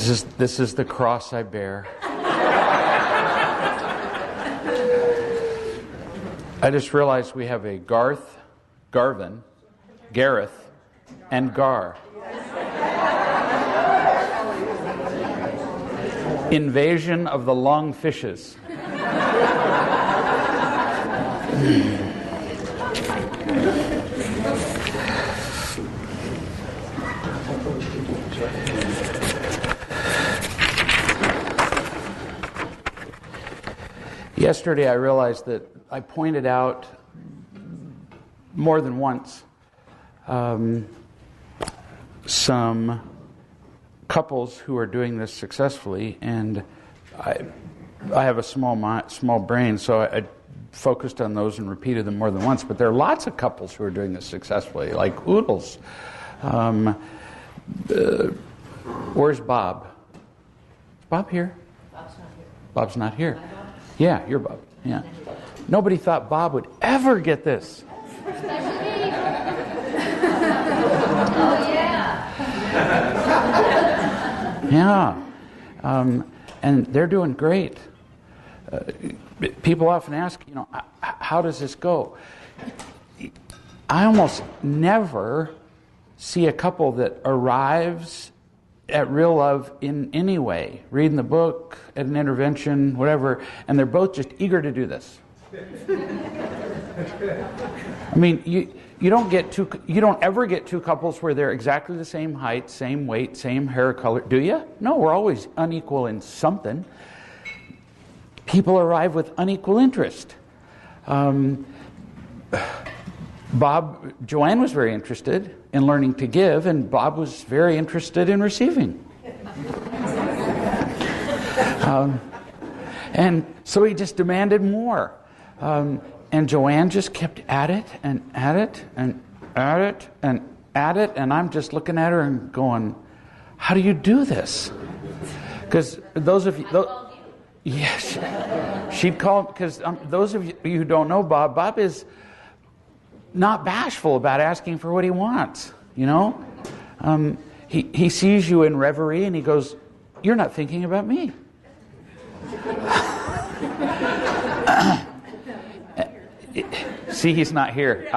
This is the cross I bear. I just realized we have a Garth, Garvin, Gareth, and Gar. Invasion of the long fishes. Yesterday I realized that I pointed out more than once some couples who are doing this successfully, and I have a small brain, so I focused on those and repeated them more than once. But there are lots of couples who are doing this successfully, like Oodles. Where's Bob? Is Bob here? Bob's not here. Bob's not here. Yeah, you're Bob. Yeah. Nobody thought Bob would ever get this. Oh, yeah. Yeah. And they're doing great. People often ask, how does this go? I almost never see a couple that arrives at real love in any way, reading the book, at an intervention, whatever, and they're both just eager to do this. I mean, you don't ever get two couples where they're exactly the same height, same weight, same hair color, do you? No, we're always unequal in something. People arrive with unequal interest. Joanne was very interested in learning to give, and Bob was very interested in receiving. And so he just demanded more. And Joanne just kept at it and at it and at it and at it, and I'm just looking at her and going, how do you do this? Because those of you... Yes, she'd call, because those of you who don't know Bob is not bashful about asking for what he wants, He sees you in reverie and he goes, you're not thinking about me. See, he's not here.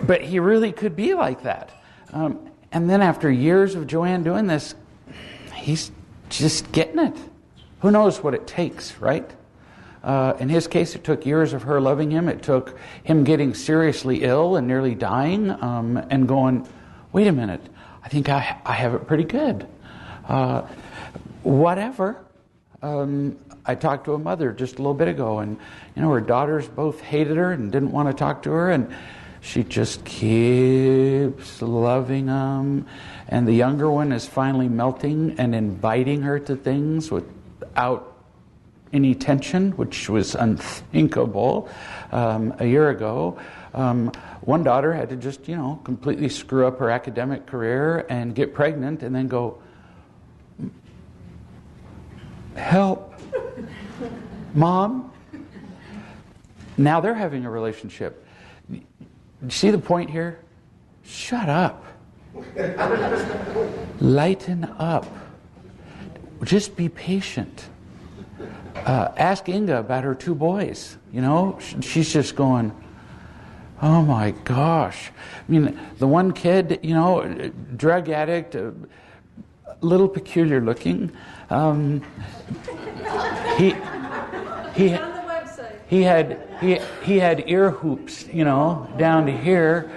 But he really could be like that. And then after years of Joanne doing this, he's just getting it. Who knows what it takes, right? In his case, it took years of her loving him. It took him getting seriously ill and nearly dying, and going, wait a minute, I think I have it pretty good. Whatever. I talked to a mother just a little bit ago, and her daughters both hated her and didn't want to talk to her, and she just keeps loving them. And the younger one is finally melting and inviting her to things without any tension, which was unthinkable a year ago. One daughter had to just, completely screw up her academic career and get pregnant and then go, help, Mom. Now they're having a relationship. See the point here? Shut up. Lighten up. Just be patient. Ask Inga about her two boys. She's just going, oh my gosh. I mean, the one kid, drug addict, a little peculiar looking. He had ear hoops, down to here,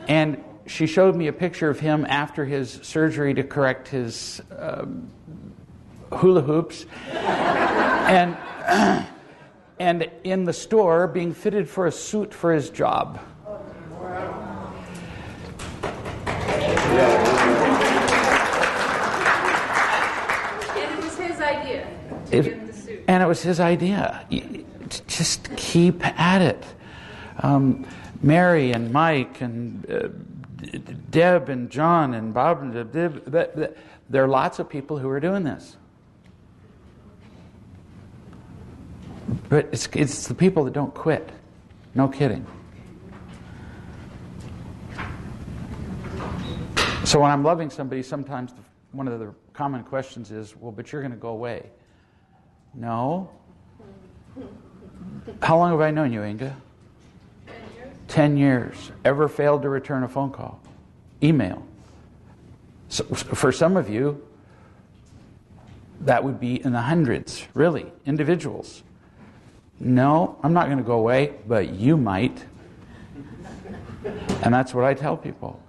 and she showed me a picture of him after his surgery to correct his hula hoops, and in the store being fitted for a suit for his job. And it was his idea to give him the suit. And it was his idea. Just keep at it. Mary and Mike and Deb and John and Bob and Deb, there are lots of people who are doing this. But it's the people that don't quit. No kidding. So when I'm loving somebody, sometimes one of the common questions is, well, but you're going to go away. No. How long have I known you, Inga? 10 years. Ever failed to return a phone call? Email. So for some of you, that would be in the hundreds, really, individuals. No, I'm not going to go away, but you might. And that's what I tell people.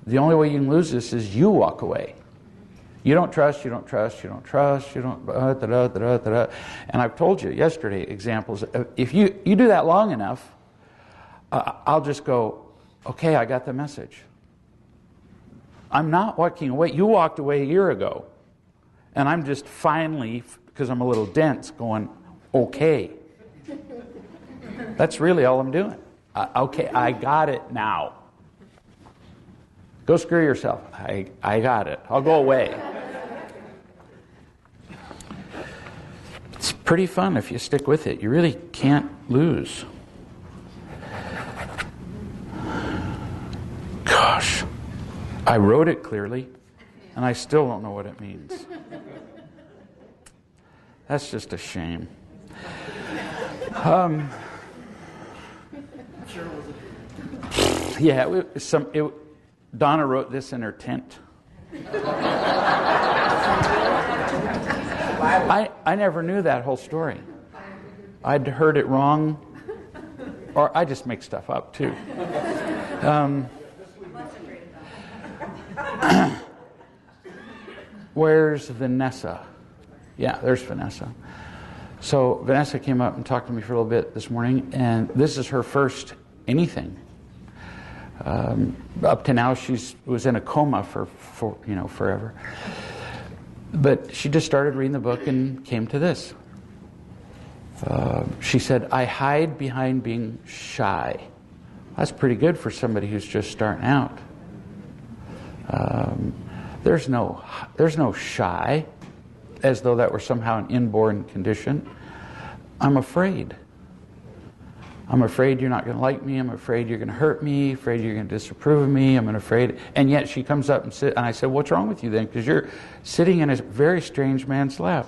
The only way you can lose this is you walk away. You don't trust, you don't trust, you don't trust, you don't... da-da-da-da-da-da. And I've told you yesterday examples. If you do that long enough, I'll just go, okay, I got the message. I'm not walking away. You walked away a year ago. And I'm just finally, because I'm a little dense, going, okay. That's really all I'm doing. Okay, I got it now. Go screw yourself. I got it. I'll go away. It's pretty fun if you stick with it. You really can't lose. Gosh, I wrote it clearly, and I still don't know what it means. That's just a shame. Yeah, Donna wrote this in her tent. I never knew that whole story. I'd heard it wrong, or I just make stuff up too. Where's Vanessa? Yeah, there's Vanessa. So Vanessa came up and talked to me for a little bit this morning, and this is her first anything. Up to now, she was in a coma for forever. But she just started reading the book and came to this. She said, I hide behind being shy. That's pretty good for somebody who's just starting out. There's no shy, as though that were somehow an inborn condition. I'm afraid. I'm afraid you're not going to like me. I'm afraid you're going to hurt me. Afraid you're going to disapprove of me. I'm afraid. And yet she comes up and sits, and I said, what's wrong with you then? Because you're sitting in a very strange man's lap.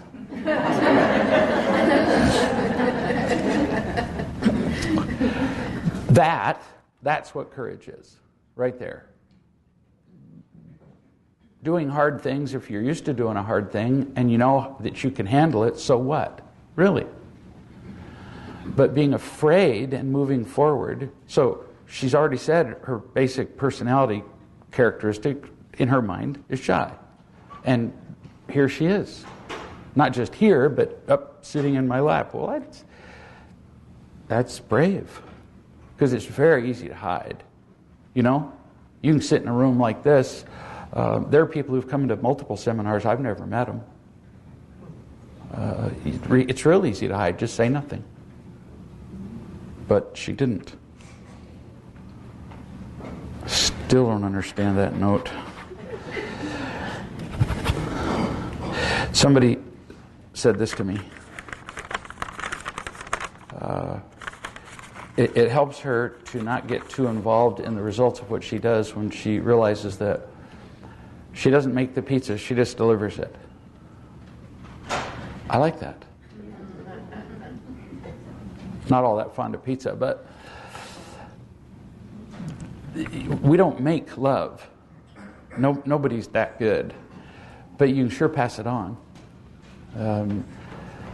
That's what courage is, right there. Doing hard things, if you're used to doing a hard thing and you know that you can handle it, so what? Really? But being afraid and moving forward, so she's already said her basic personality characteristic in her mind is shy. And here she is. Not just here, but up sitting in my lap. Well, that's brave. Because it's very easy to hide. You know? You can sit in a room like this. There are people who've come to multiple seminars. I've never met them. It's real easy to hide. Just say nothing. But she didn't. Still don't understand that note. Somebody said this to me. It helps her to not get too involved in the results of what she does when she realizes that she doesn't make the pizza, she just delivers it. I like that. Not all that fond of pizza, but we don't make love. Nobody's that good. But you can sure pass it on.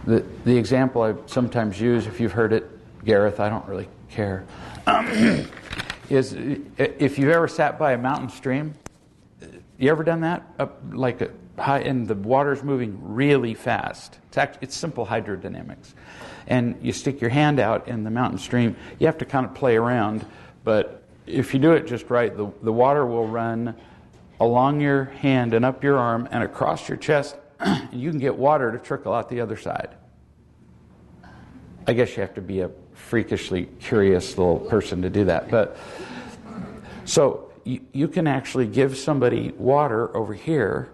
The example I sometimes use, if you've heard it, Gareth, I don't really care, is if you've ever sat by a mountain stream, you ever done that? Up like a high, and the water's moving really fast. It's simple hydrodynamics. And you stick your hand out in the mountain stream. You have to kind of play around, but if you do it just right, the water will run along your hand and up your arm and across your chest, and you can get water to trickle out the other side. I guess you have to be a freakishly curious little person to do that. But so you can actually give somebody water over here,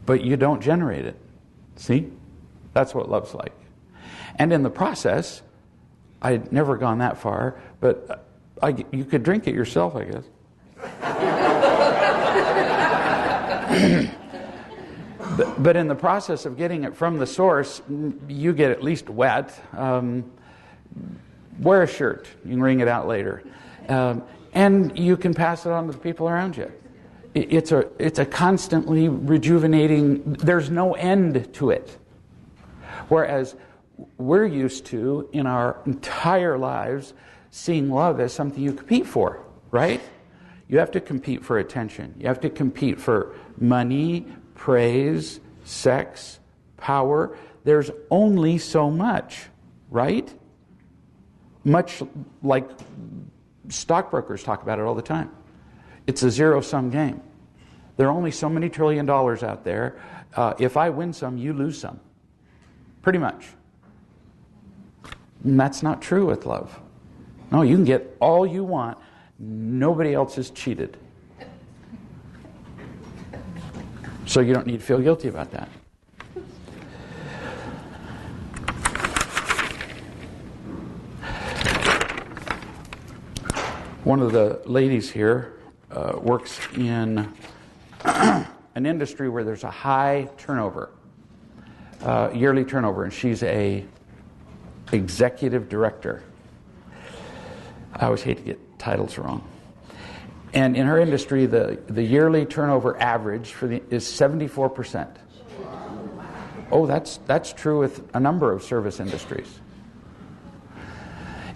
but you don't generate it. See? That's what love's like. And in the process, I'd never gone that far, but you could drink it yourself, I guess. But in the process of getting it from the source, you get at least wet. Wear a shirt. You can wring it out later. And you can pass it on to the people around you. It's a constantly rejuvenating, there's no end to it. Whereas we're used to, in our entire lives, seeing love as something you compete for, right? You have to compete for attention. You have to compete for money, praise, sex, power. There's only so much, right? Much like stockbrokers talk about it all the time. It's a zero-sum game. There are only so many $1 trillion out there. If I win some, you lose some. Pretty much. And that's not true with love. No, you can get all you want. Nobody else is cheated. So you don't need to feel guilty about that. One of the ladies here works in an industry where there's a high turnover, yearly turnover, and she's a executive director. I always hate to get titles wrong. And in her industry, the yearly turnover average is 74%. Oh, that's true with a number of service industries.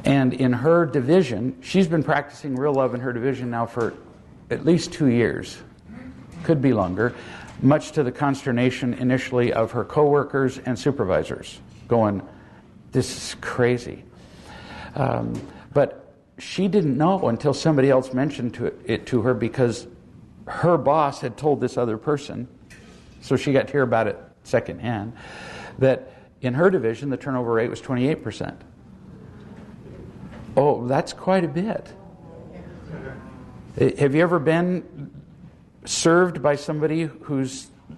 And in her division, she's been practicing real love in her division now for at least 2 years. Could be longer, much to the consternation initially of her coworkers and supervisors, going, this is crazy. But she didn't know until somebody else mentioned it to her, because her boss had told this other person, so she got to hear about it secondhand, that in her division the turnover rate was 28%. Oh, that's quite a bit. Have you ever been served by somebody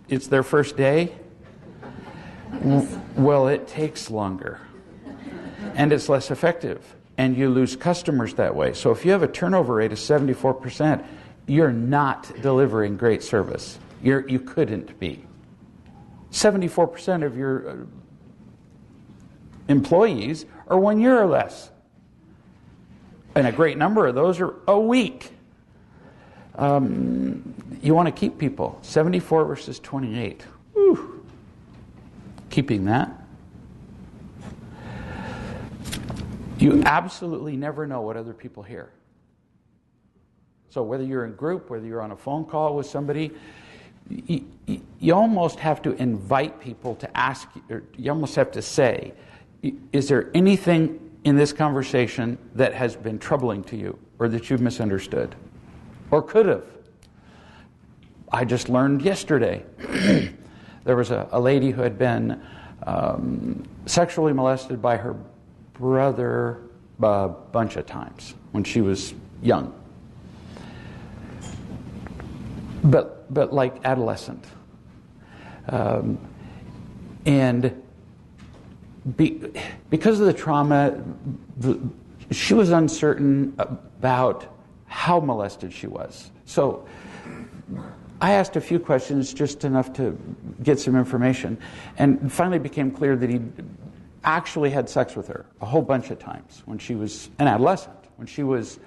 it's their first day? Well, it takes longer. And it's less effective. And you lose customers that way. So if you have a turnover rate of 74%, you're not delivering great service. You couldn't be. 74% of your employees are 1 year or less. And a great number of those are a week. You want to keep people. 74 versus 28. Whew. Keeping that. You absolutely never know what other people hear. So whether you're in group, whether you're on a phone call with somebody, you almost have to invite people to ask, or you almost have to say, is there anything in this conversation that has been troubling to you, or that you've misunderstood, or could have? I just learned yesterday there was a lady who had been sexually molested by her brother a bunch of times when she was young, but like adolescent, and because of the trauma, she was uncertain about how molested she was. So I asked a few questions, just enough to get some information, and finally became clear that he actually had sex with her a whole bunch of times when she was an adolescent, when she was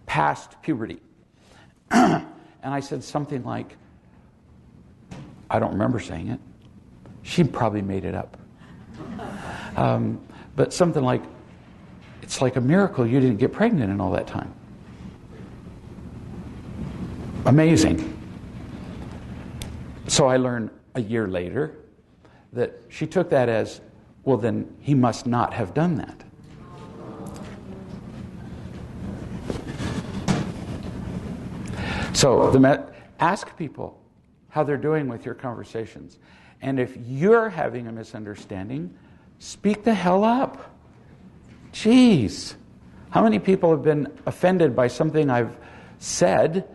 past puberty. And I said something like, I don't remember saying it. She probably made it up. But something like, it's like a miracle you didn't get pregnant in all that time. Amazing. So I learned a year later that she took that as, well, then he must not have done that. So ask people how they're doing with your conversations. And if you're having a misunderstanding, speak the hell up. Jeez. How many people have been offended by something I've said,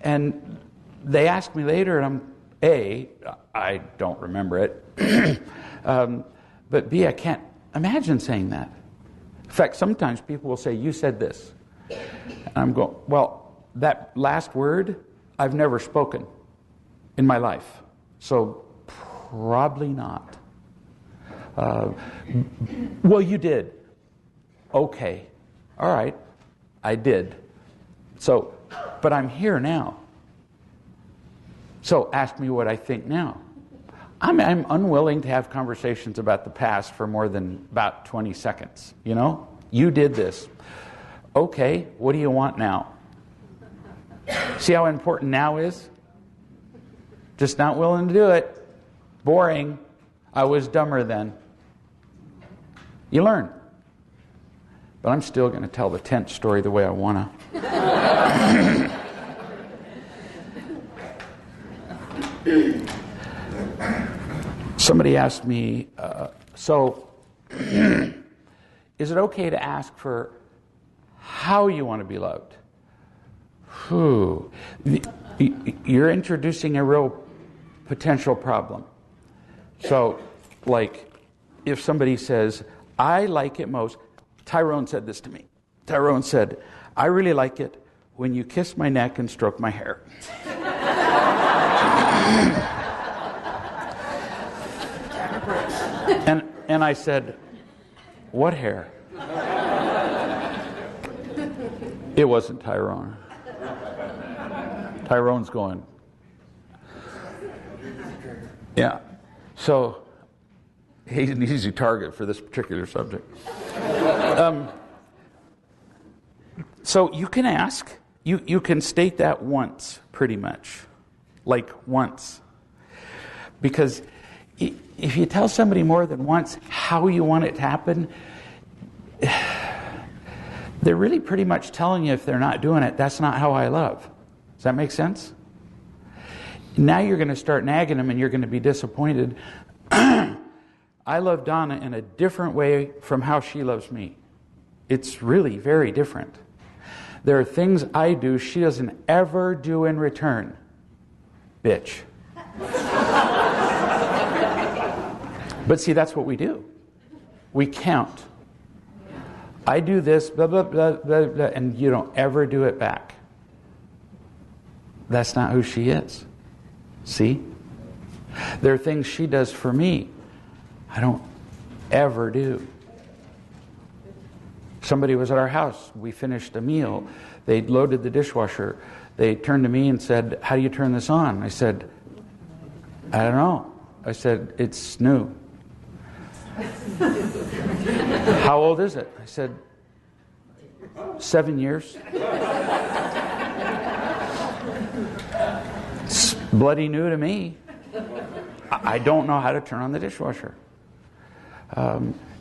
and they ask me later, and I don't remember it, but B, I can't imagine saying that. In fact, sometimes people will say, you said this. And I'm going, well, that last word, I've never spoken in my life. So probably not. Well, you did. Okay. All right. I did. So, but I'm here now. So ask me what I think now. I'm unwilling to have conversations about the past for more than about 20 seconds. You know? You did this. Okay, what do you want now? See how important now is? Just not willing to do it. Boring. I was dumber then. You learn. But I'm still going to tell the tent story the way I want to. Somebody asked me, is it okay to ask for how you want to be loved? You're introducing a real potential problem. So, like, if somebody says, I like it most, Tyrone said this to me. Tyrone said, I really like it when you kiss my neck and stroke my hair. And I said, what hair? It wasn't Tyrone. Tyrone's going, yeah. So he's an easy target for this particular subject. So you can ask. You can state that once, pretty much. Like once. Because if you tell somebody more than once how you want it to happen, they're really pretty much telling you, if they're not doing it, that's not how I love. Does that make sense? Now you're going to start nagging them and you're going to be disappointed. I love Donna in a different way from how she loves me. It's really very different. There are things I do she doesn't ever do in return. Bitch. But see, that's what we do. We count. I do this, blah, blah, blah, blah, blah, and you don't ever do it back. That's not who she is. See? There are things she does for me I don't ever do. Somebody was at our house. We finished a meal. They loaded the dishwasher. They turned to me and said, how do you turn this on? I said, I don't know. I said, it's new. How old is it? I said, 7 years. It's bloody new to me. I don't know how to turn on the dishwasher.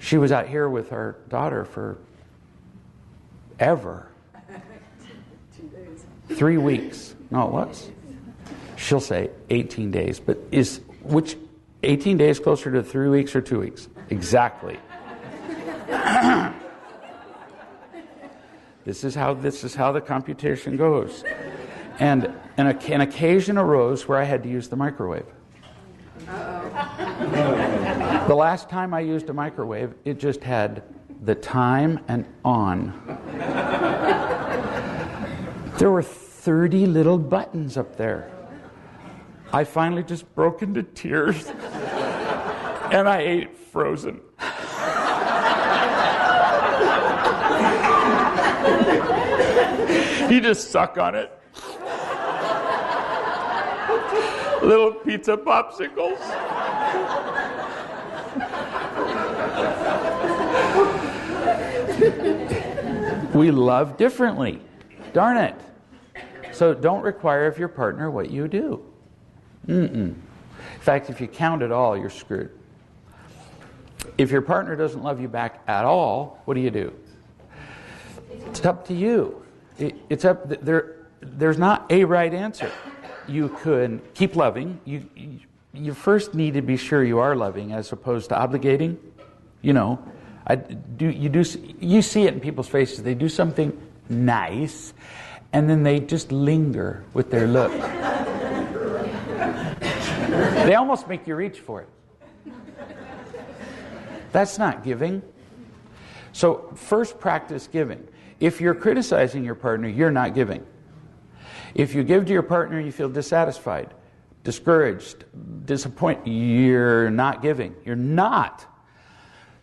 She was out here with her daughter for ever. 3 weeks. No, it was. She'll say 18 days, but is which 18 days closer to 3 weeks or 2 weeks? Exactly. This is how the computation goes. And an occasion arose where I had to use the microwave. The last time I used a microwave, it just had the time and on. There were 30 little buttons up there. I finally just broke into tears, and I ate frozen. You just suck on it. Little pizza popsicles. We love differently. Darn it. So don't require of your partner what you do. In fact, if you count it all, you're screwed. If your partner doesn't love you back at all, what do? It's up to you. It's up. There's not a right answer. You could keep loving. You first need to be sure you are loving as opposed to obligating. You know, you see it in people's faces. They do something nice, and then they just linger with their look. They almost make you reach for it. That's not giving. So first practice giving. If you're criticizing your partner, you're not giving. If you give to your partner and you feel dissatisfied, discouraged, disappointed, you're not giving. You're not.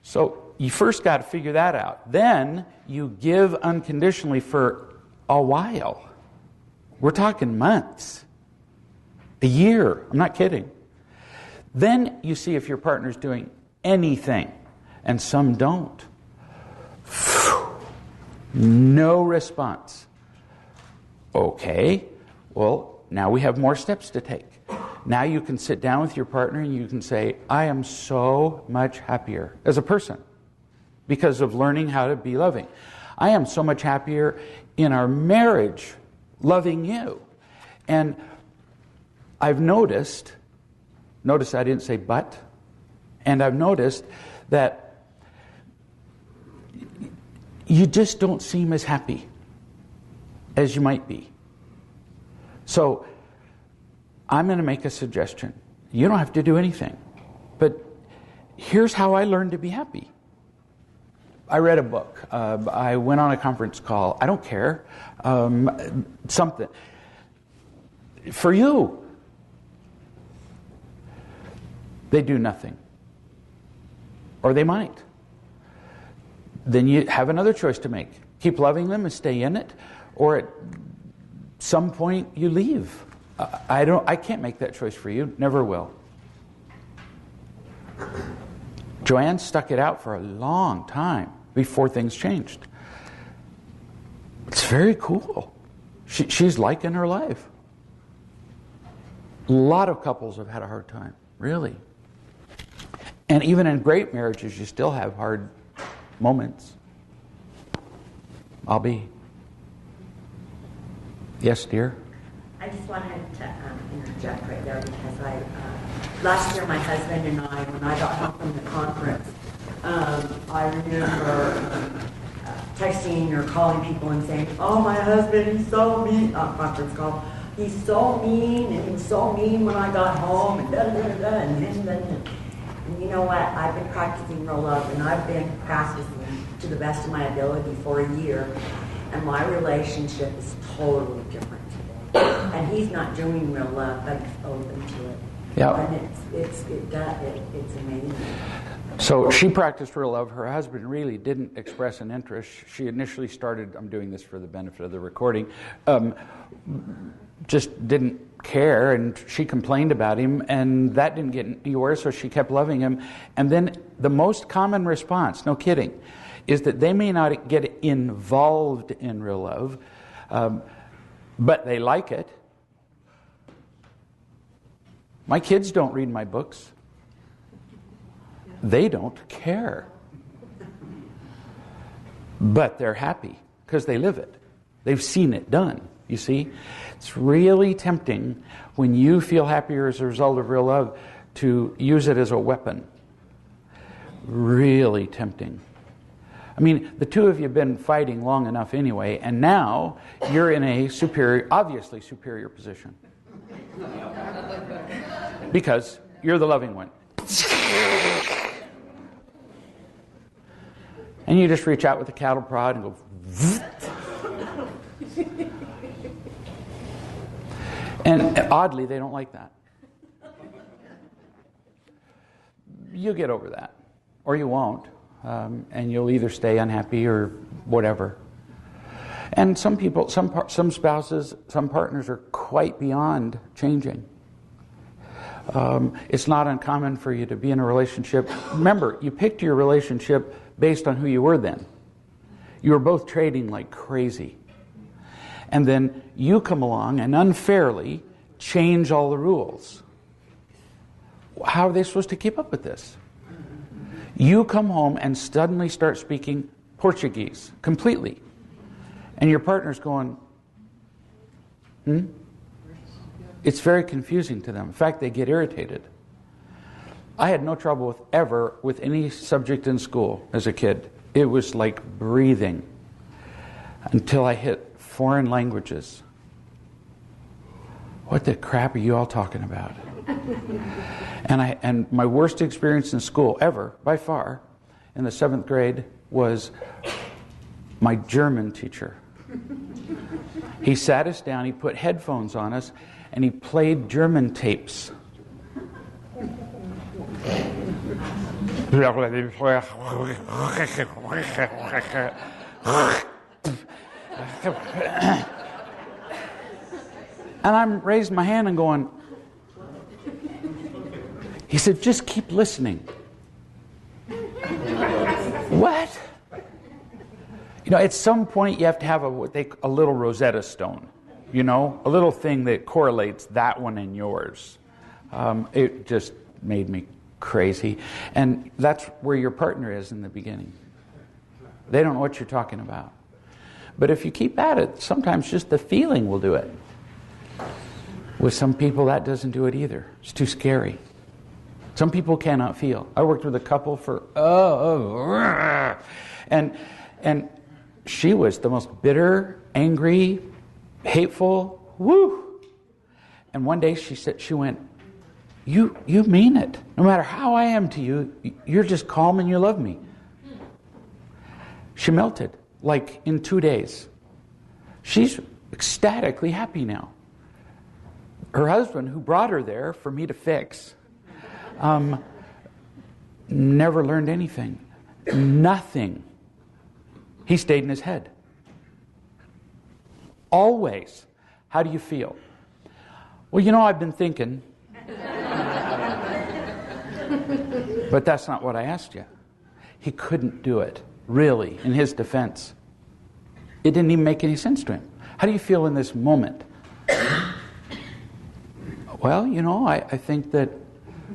So you first got to figure that out. Then you give unconditionally for a while. We're talking months, a year. I'm not kidding. Then you see if your partner's doing anything, and some don't. No response. Okay, well, now we have more steps to take. Now you can sit down with your partner and you can say, I am so much happier as a person because of learning how to be loving. I am so much happier in our marriage loving you. And I've noticed I didn't say but, and I've noticed that you just don't seem as happy as you might be. So I'm going to make a suggestion. You don't have to do anything, but here's how I learned to be happy. I read a book. I went on a conference call. I don't care. Something. For you. They do nothing. Or they might. Then you have another choice to make. Keep loving them and stay in it, or at some point you leave. I can't make that choice for you. Never will. Joanne stuck it out for a long time before things changed. It's very cool. She's liking her life. A lot of couples have had a hard time, really. And even in great marriages, you still have hard moments. I'll be. Yes, dear? I just wanted to interject right there because last year my husband and I, when I got home from the conference, I remember texting or calling people and saying, oh, my husband, he's so mean, conference call, he's so mean, and he was so mean when I got home, and da-da-da-da-da, and you know what, I've been practicing real love, and I've been practicing to the best of my ability for a year, and my relationship is totally different today. And he's not doing real love, but he's open to it. Yeah. And it's amazing. So she practiced real love. Her husband really didn't express an interest. She initially started, I'm doing this for the benefit of the recording, just didn't care, and she complained about him, and that didn't get anywhere, so she kept loving him. And then the most common response, no kidding, is that they may not get involved in real love, but they like it. My kids don't read my books. They don't care. But they're happy because they live it. They've seen it done, you see. It's really tempting when you feel happier as a result of real love to use it as a weapon. Really tempting. I mean, the two of you have been fighting long enough anyway, and now you're in a superior, obviously superior position. Because you're the loving one. And you just reach out with a cattle prod and go, and oddly, they don't like that. You'll get over that, or you won't, and you'll either stay unhappy or whatever. And some people, some spouses, some partners are quite beyond changing. It's not uncommon for you to be in a relationship. Remember, you picked your relationship based on who you were then. You were both trading like crazy. And then you come along and unfairly change all the rules. How are they supposed to keep up with this? You come home and suddenly start speaking Portuguese completely. And your partner's going, It's very confusing to them. In fact, they get irritated. I had no trouble with any subject in school as a kid. It was like breathing until I hit foreign languages. What the crap are you all talking about? And my worst experience in school ever, by far, in the 7th grade, was my German teacher. He sat us down, he put headphones on us, and he played German tapes. And I'm raising my hand and going, he said, just keep listening. What? You know, at some point you have to have a little Rosetta Stone, you know, a little thing that correlates that one and yours. It just made me crazy. And that's where your partner is in the beginning. They don't know what you're talking about. But if you keep at it, sometimes just the feeling will do it. With some people, that doesn't do it either. It's too scary. Some people cannot feel. I worked with a couple for, and she was the most bitter, angry, hateful, woo. And one day she went, you mean it. No matter how I am to you, you're just calm and you love me. She melted, like in 2 days. She's ecstatically happy now. Her husband, who brought her there for me to fix, never learned anything. Nothing. He stayed in his head. Always. How do you feel? Well, you know, I've been thinking. But that's not what I asked you. He couldn't do it, really, in his defense. It didn't even make any sense to him. How do you feel in this moment? Well, you know, I think that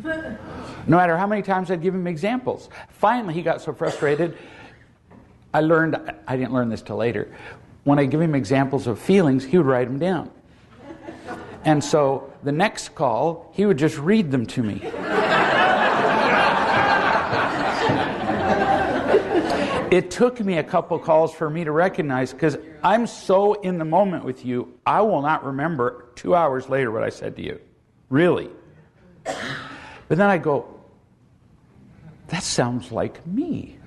no matter how many times I'd give him examples, finally he got so frustrated. I didn't learn this till later. When I give him examples of feelings, he would write them down. And so the next call, he would just read them to me. It took me a couple calls for me to recognize, because I'm so in the moment with you, I will not remember 2 hours later what I said to you. Really. But then I go, that sounds like me.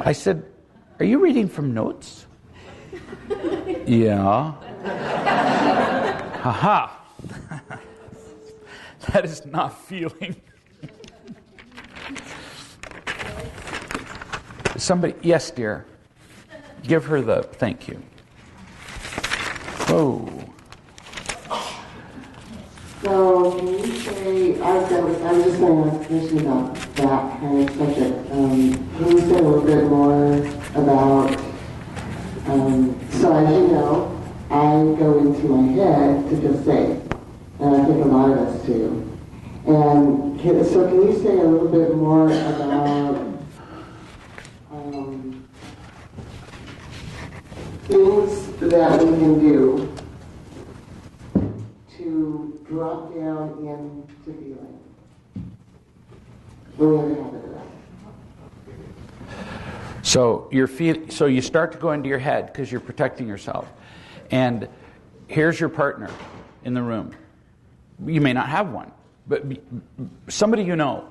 I said, are you reading from notes? Yeah. Ha-ha. That is not feeling. Somebody, yes, dear. Give her the thank you. Whoa. So, can you say, I was just going to ask a question about that kind of subject. Can you say a little bit more about, so as you know, I go into my head to feel safe, and I think a lot of us do. And so can you say a little bit more about things that we can do to drop down into feeling when we have a habit of that? So you start to go into your head because you're protecting yourself. And here's your partner in the room. You may not have one, but somebody you know,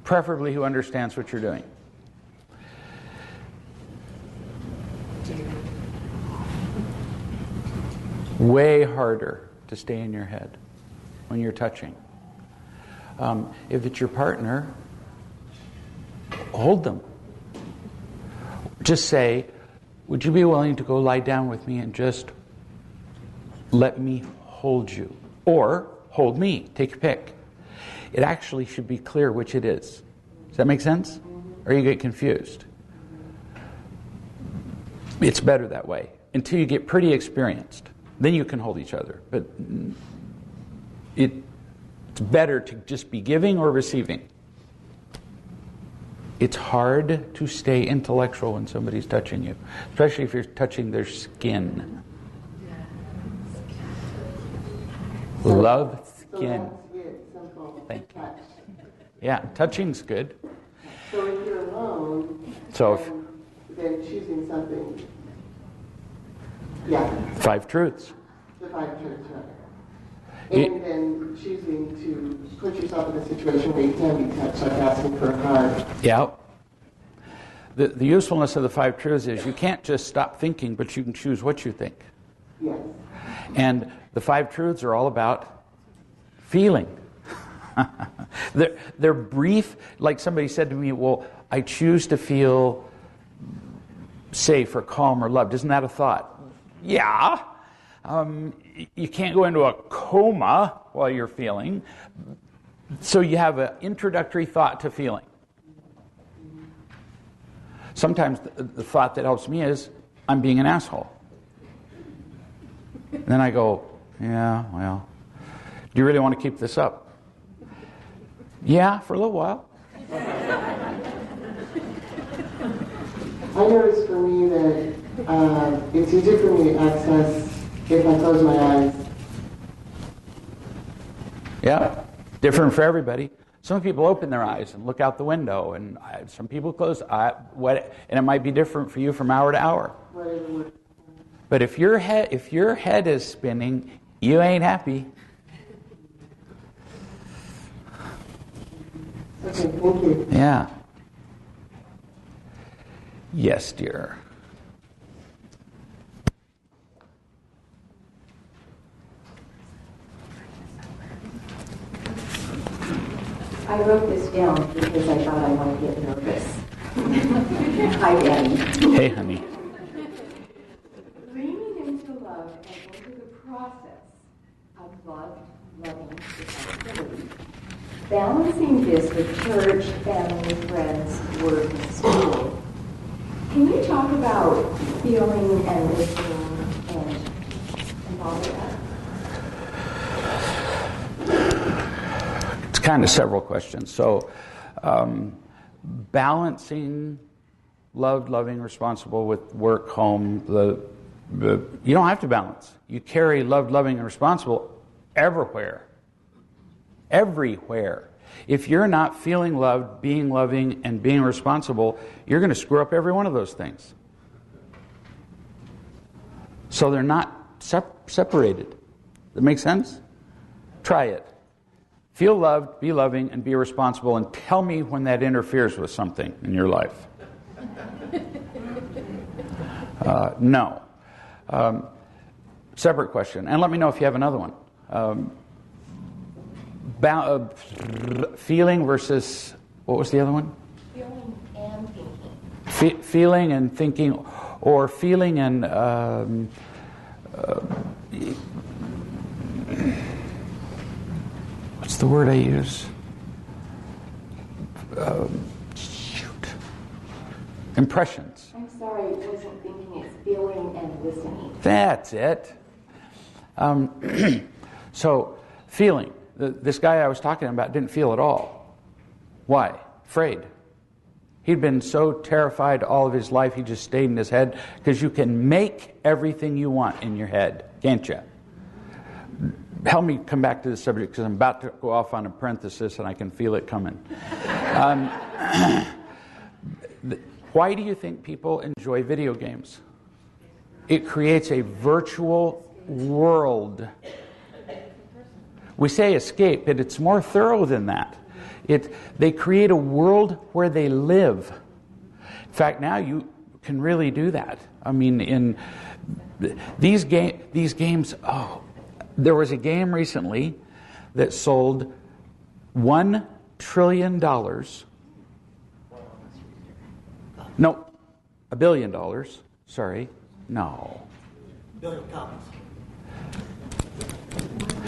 preferably who understands what you're doing. Way harder to stay in your head when you're touching. If it's your partner, hold them. Just say, would you be willing to go lie down with me and just let me hold you? Or hold me. Take your pick. It actually should be clear which it is. Does that make sense? Or you get confused? It's better that way until you get pretty experienced. Then you can hold each other. But it's better to just be giving or receiving. It's hard to stay intellectual when somebody's touching you, especially if you're touching their skin. Love skin. Thank you. Yeah, touching's good. So if you're alone, then choosing something. Yeah. 5 truths. The 5 truths, right. And then choosing to put yourself in a situation where you can be touched, like asking for a hug. Yeah. The usefulness of the 5 truths is you can't just stop thinking, but you can choose what you think. Yes. And the 5 truths are all about feeling. They're brief. Like somebody said to me, well, I choose to feel safe or calm or loved. Isn't that a thought? Yeah. You can't go into a coma while you're feeling. So you have an introductory thought to feeling. Sometimes the thought that helps me is, I'm being an asshole. And then I go, yeah, well, do you really want to keep this up? Yeah, for a little while. I noticed for me that it's easier for me to access if I close my eyes. Yeah, different for everybody. Some people open their eyes and look out the window, and some people close. And it might be different for you from hour to hour. But if your head is spinning, you ain't happy. Okay, thank you. Yeah. Yes, dear. I wrote this down because I thought I might get nervous. Hi, Daddy. Hey, honey. Leaning into love and into the process of loving responsibility. Balancing this with church, family, friends, work, and school. Can you talk about feeling and listening and all of that? It's kind of several questions. So, balancing loved, loving, responsible with work, home, you don't have to balance. You carry loved, loving, and responsible everywhere. Everywhere. If you're not feeling loved, being loving, and being responsible, you're going to screw up every one of those things. So they're not separated. That make sense? Try it. Feel loved, be loving, and be responsible, and tell me when that interferes with something in your life. No. Separate question. And let me know if you have another one. Feeling versus, what was the other one? Feeling and thinking. Feeling and thinking, or feeling and what's the word I use? Impressions. I'm sorry, it wasn't thinking, it's feeling and listening. That's it. So, feeling. This guy I was talking about didn't feel at all. Why? Afraid. He'd been so terrified all of his life, he just stayed in his head, because you can make everything you want in your head, can't you? Help me come back to the subject, because I'm about to go off on a parenthesis and I can feel it coming. Why do you think people enjoy video games? It creates a virtual world. We say escape, but it's more thorough than that. They create a world where they live. In fact, now you can really do that. I mean, in these games, there was a game recently that sold $1 trillion. No, $1 billion. Sorry. No. Billion copies.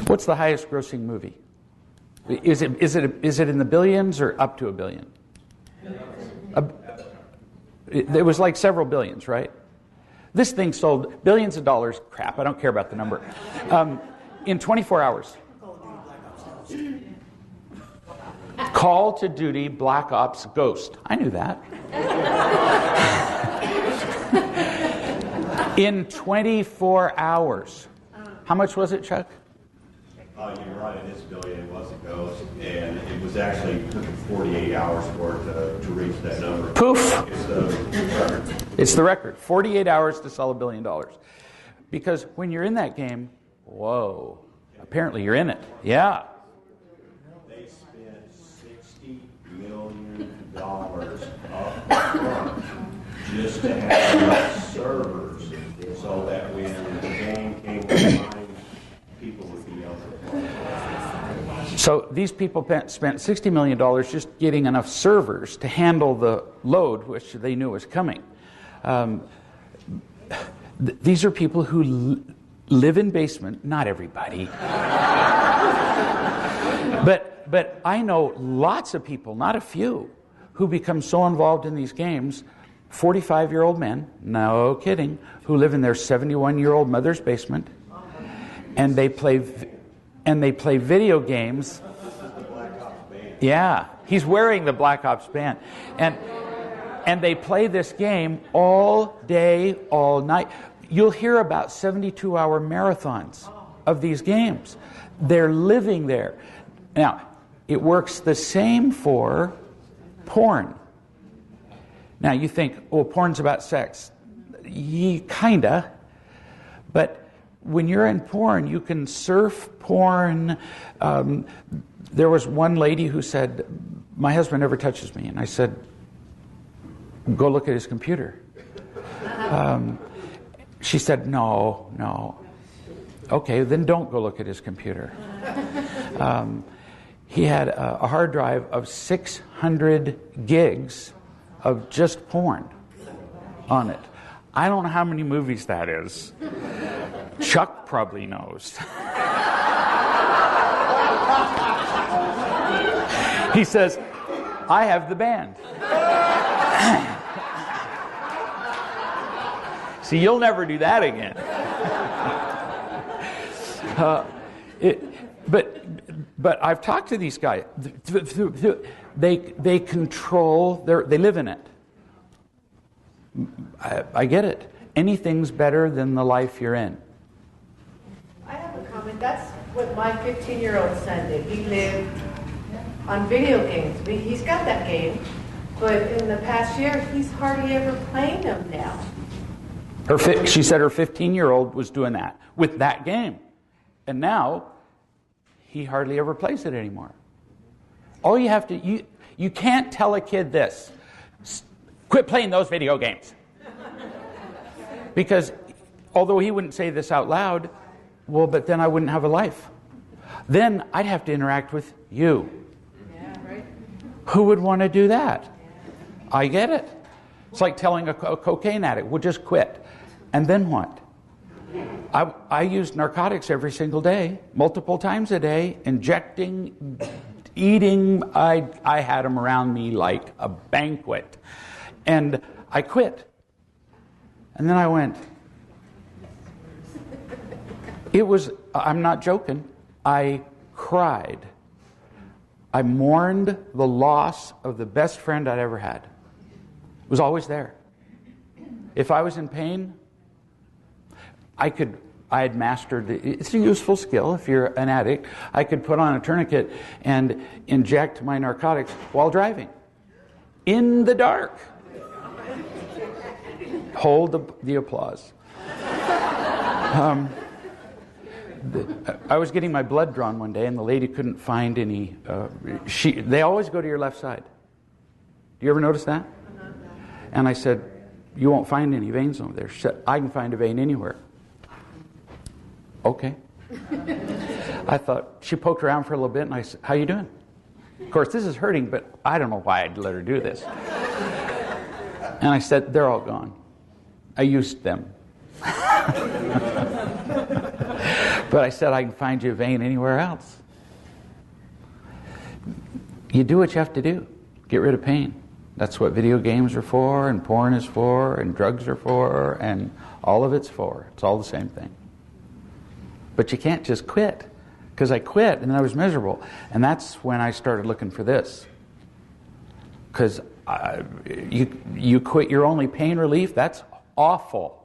What's the highest grossing movie? Is it in the billions or up to $1 billion? It was like several billions, right? This thing sold billions of dollars. Crap, I don't care about the number. In 24 hours. Call to Duty Black Ops Ghost. I knew that. In 24 hours. How much was it, Chuck? You're right, it is $1 billion. It was a ghost, and it was actually took 48 hours for it to reach that number. Poof! It's the record. It's the record. 48 hours to sell $1 billion. Because when you're in that game, whoa, apparently you're in it. Yeah. They spent $60 million up front just to have enough servers so that when the game came online, people would be able to play. So these people spent $60 million just getting enough servers to handle the load, which they knew was coming. These are people who live in basement. Not everybody. But I know lots of people, not a few, who become so involved in these games, 45-year-old men, no kidding, who live in their 71-year-old mother's basement, and they play video games. Yeah, he's wearing the Black Ops band. And they play this game all day, all night. You'll hear about 72-hour marathons of these games. They're living there. Now, it works the same for porn. Now, you think, oh, porn's about sex. Kinda. But when you're in porn, you can surf porn. There was one lady who said, my husband never touches me. And I said, go look at his computer. She said, no. Okay, then don't go look at his computer. He had a hard drive of 600 gigs of just porn on it. I don't know how many movies that is. Chuck probably knows. He says, I have the band. See, you'll never do that again. But I've talked to these guys. They control, they live in it. I get it. Anything's better than the life you're in. I have a comment. That's what my 15-year-old son did. He lived on video games. He's got that game, but in the past year, he's hardly ever playing them now. She said her 15-year-old was doing that with that game. And now, he hardly ever plays it anymore. All you have to, you can't tell a kid this. Quit playing those video games. Because although he wouldn't say this out loud, well, but then I wouldn't have a life. Then I'd have to interact with you. Yeah, right. Who would want to do that? I get it. It's like telling a cocaine addict, well, just quit. And then what? I used narcotics every single day, multiple times a day, injecting, eating. I had them around me like a banquet. And I quit. And then I went. I'm not joking, I cried. I mourned the loss of the best friend I'd ever had. It was always there. If I was in pain, I had mastered it's a useful skill if you're an addict. I could put on a tourniquet and inject my narcotics while driving. In the dark. Hold the applause. I was getting my blood drawn one day and the lady couldn't find any. They always go to your left side. Do you ever notice that? And I said, you won't find any veins over there. She said, I can find a vein anywhere. Okay. I thought, she poked around for a little bit and I said, how you doing? Of course, this is hurting, but I don't know why I'd let her do this. And I said, they're all gone. I used them. But I said, I can find you a vein anywhere else. You do what you have to do. Get rid of pain. That's what video games are for, and porn is for, and drugs are for, and all of it's for. It's all the same thing. But you can't just quit. Because I quit, and then I was miserable. And that's when I started looking for this. Because you quit your only pain relief, that's awful.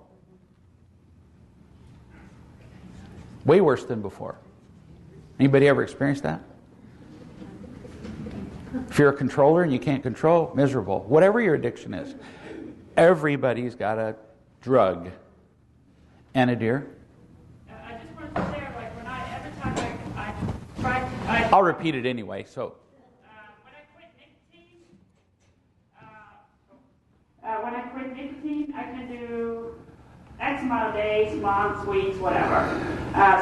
Way worse than before. Anybody ever experienced that? If you're a controller and you can't control, miserable. Whatever your addiction is, everybody's got a drug. Anna, dear? I just wanted to share, like, every time I tried I'll repeat it anyway, so. when I quit nicotine, I can do X amount of days, months, weeks, whatever.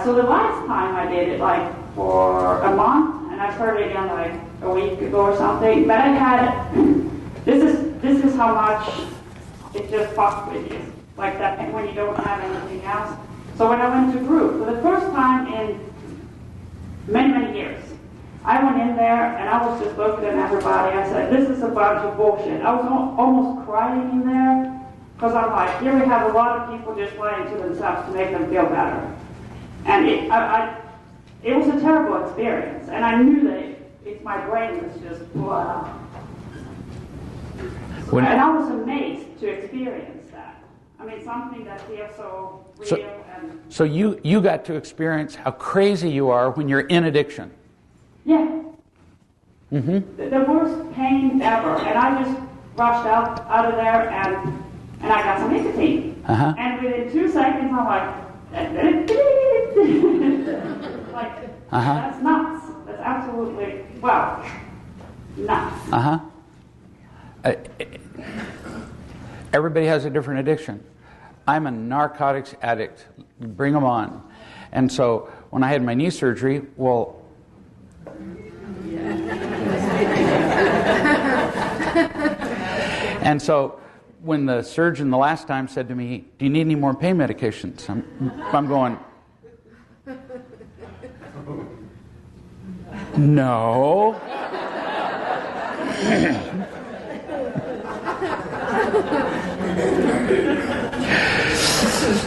So the last time I did it like for a month, and I started again like a week ago or something. But I had this is how much it just fucks with you, like that when you don't have anything else. So when I went to group for the first time in many years, I went in there and I was just looking at everybody. I said, "This is a bunch of bullshit." I was almost crying in there. Because I'm like, here we have a lot of people just lying to themselves to make them feel better. And it was a terrible experience. And I knew that my brain was just, wow. And I was amazed to experience that. I mean, something that feels so real. So you got to experience how crazy you are when you're in addiction. Yeah. Mm-hmm. The worst pain ever. And I just rushed out of there and I got some nicotine. Uh-huh. And within 2 seconds, I'm like, that's nuts. That's absolutely, nuts. Uh-huh. Everybody has a different addiction. I'm a narcotics addict. Bring them on. And so when I had my knee surgery, and so when the surgeon the last time said to me, "Do you need any more pain medications?" I'm going, no.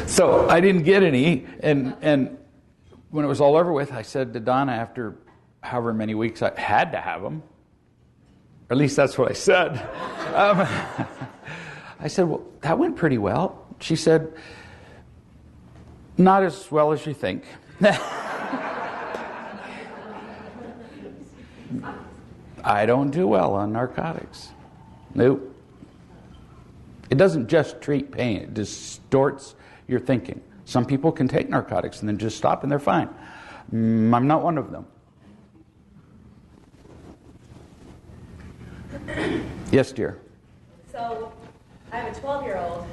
So I didn't get any, and when it was all over with, I said to Donna after however many weeks I had to have them, or at least that's what I said. I said, "Well, that went pretty well." She said, "Not as well as you think." I don't do well on narcotics. Nope. It doesn't just treat pain, it distorts your thinking. Some people can take narcotics and then just stop and they're fine. I'm not one of them. Yes, dear. So, I have a 12-year-old,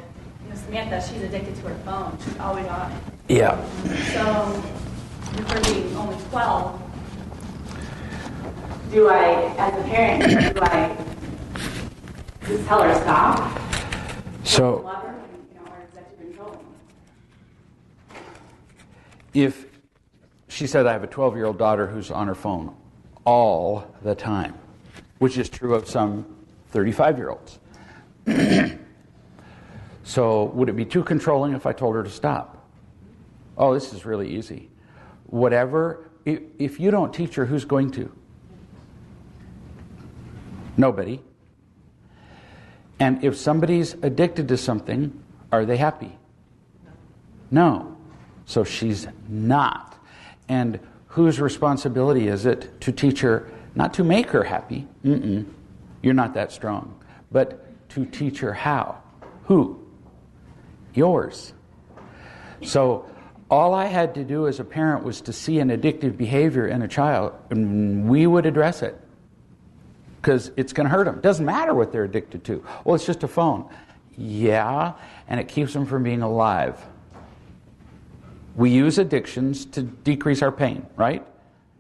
Samantha, she's addicted to her phone. She's always on it. Yeah. So, with her being only 12, as a parent, do I just tell her to stop? So, Love her, or is that too controlling? if she said, "I have a 12-year-old daughter who's on her phone all the time," which is true of some 35-year-olds. So would it be too controlling if I told her to stop? Oh, this is really easy. Whatever, if you don't teach her, who's going to? Nobody. And if somebody's addicted to something, are they happy? No. So she's not. And whose responsibility is it to teach her, not to make her happy? You're not that strong. But to teach her how. Who? Yours. So all I had to do as a parent was to see an addictive behavior in a child, and we would address it. Because it's going to hurt them. Doesn't matter what they're addicted to. Well, it's just a phone. Yeah, and it keeps them from being alive. We use addictions to decrease our pain, right?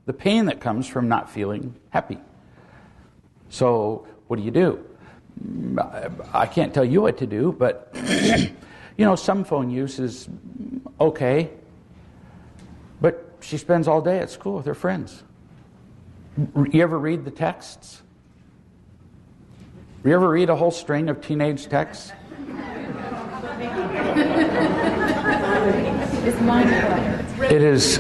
The pain that comes from not feeling happy. So what do? I can't tell you what to do, but some phone use is okay. But she spends all day at school with her friends. You ever read the texts? You ever read a whole string of teenage texts? It's mind clutter. It is.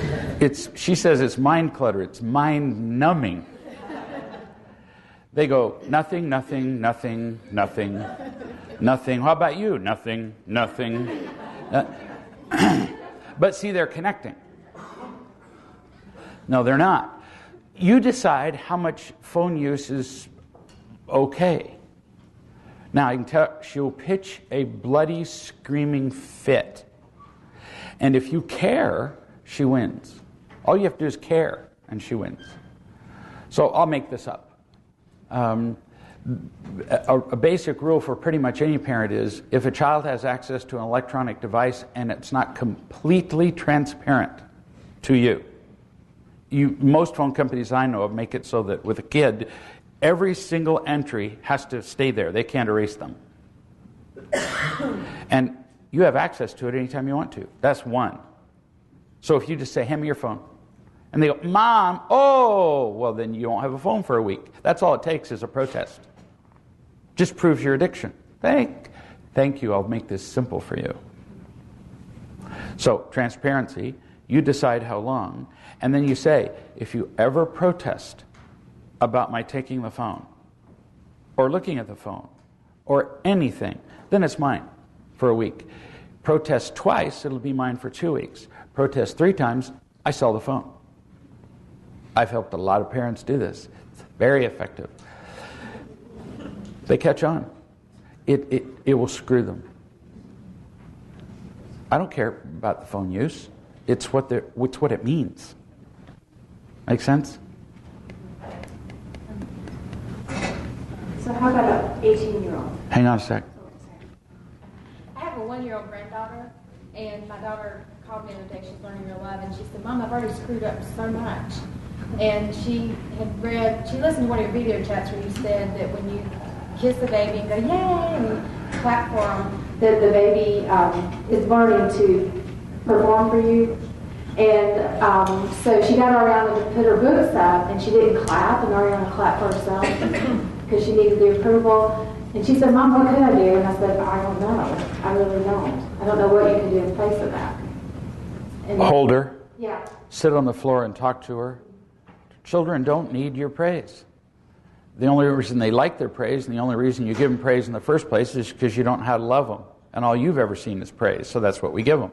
She says it's mind clutter. It's mind numbing. They go, nothing, nothing, nothing, nothing, nothing. How about you? Nothing, nothing. But see, they're connecting. No, they're not. You decide how much phone use is okay. Now, I can tell she'll pitch a bloody, screaming fit. And if you care, she wins. All you have to do is care, and she wins. So I'll make this up. A basic rule for pretty much any parent is if a child has access to an electronic device and it's not completely transparent to you, most phone companies I know of make it so that with a kid, every single entry has to stay there. They can't erase them. And you have access to it anytime you want to. That's one. So if you just say, hand me your phone, and they go, Mom, oh, well then you don't have a phone for a week. That's all it takes is a protest. Just proves your addiction. Thank you, I'll make this simple for you. So, transparency, you decide how long, and then you say, if you ever protest about my taking the phone, or looking at the phone, or anything, then it's mine for a week. Protest twice, it'll be mine for 2 weeks. Protest 3 times, I sell the phone. I've helped a lot of parents do this. It's very effective. They catch on. It will screw them. I don't care about the phone use. It's what it means. Make sense? So how about an 18-year-old? Hang on a sec. I have a 1-year-old granddaughter, and my daughter called me the other day. She's learning real love, and she said, Mom, I've already screwed up so much. And she listened to one of your video chats where you said that when you kiss the baby and go, yay, and clap for them, that the baby is learning to perform for you. And so she got Ariana to put her books up, and she didn't clap, and Ariana clapped for herself because she needed the approval. And she said, Mom, what could I do? And I said, I don't know. I really don't. I don't know what you can do in place of that. And Hold her. Yeah. Sit on the floor and talk to her. Children don't need your praise. The only reason they like their praise, and the only reason you give them praise in the first place, is because you don't know how to love them. And all you've ever seen is praise, so that's what we give them.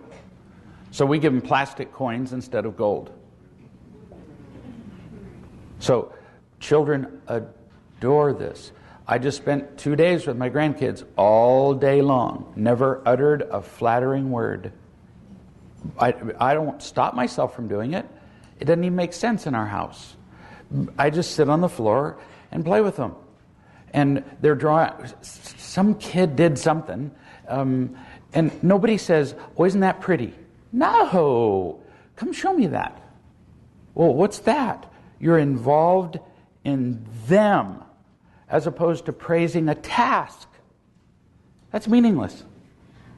So we give them plastic coins instead of gold. So children adore this. I just spent 2 days with my grandkids all day long, never uttered a flattering word. I don't stop myself from doing it. It doesn't even make sense in our house. I just sit on the floor and play with them. And they're drawing, some kid did something, and nobody says, oh, isn't that pretty? No, come show me that. Well, what's that? You're involved in them as opposed to praising a task. That's meaningless.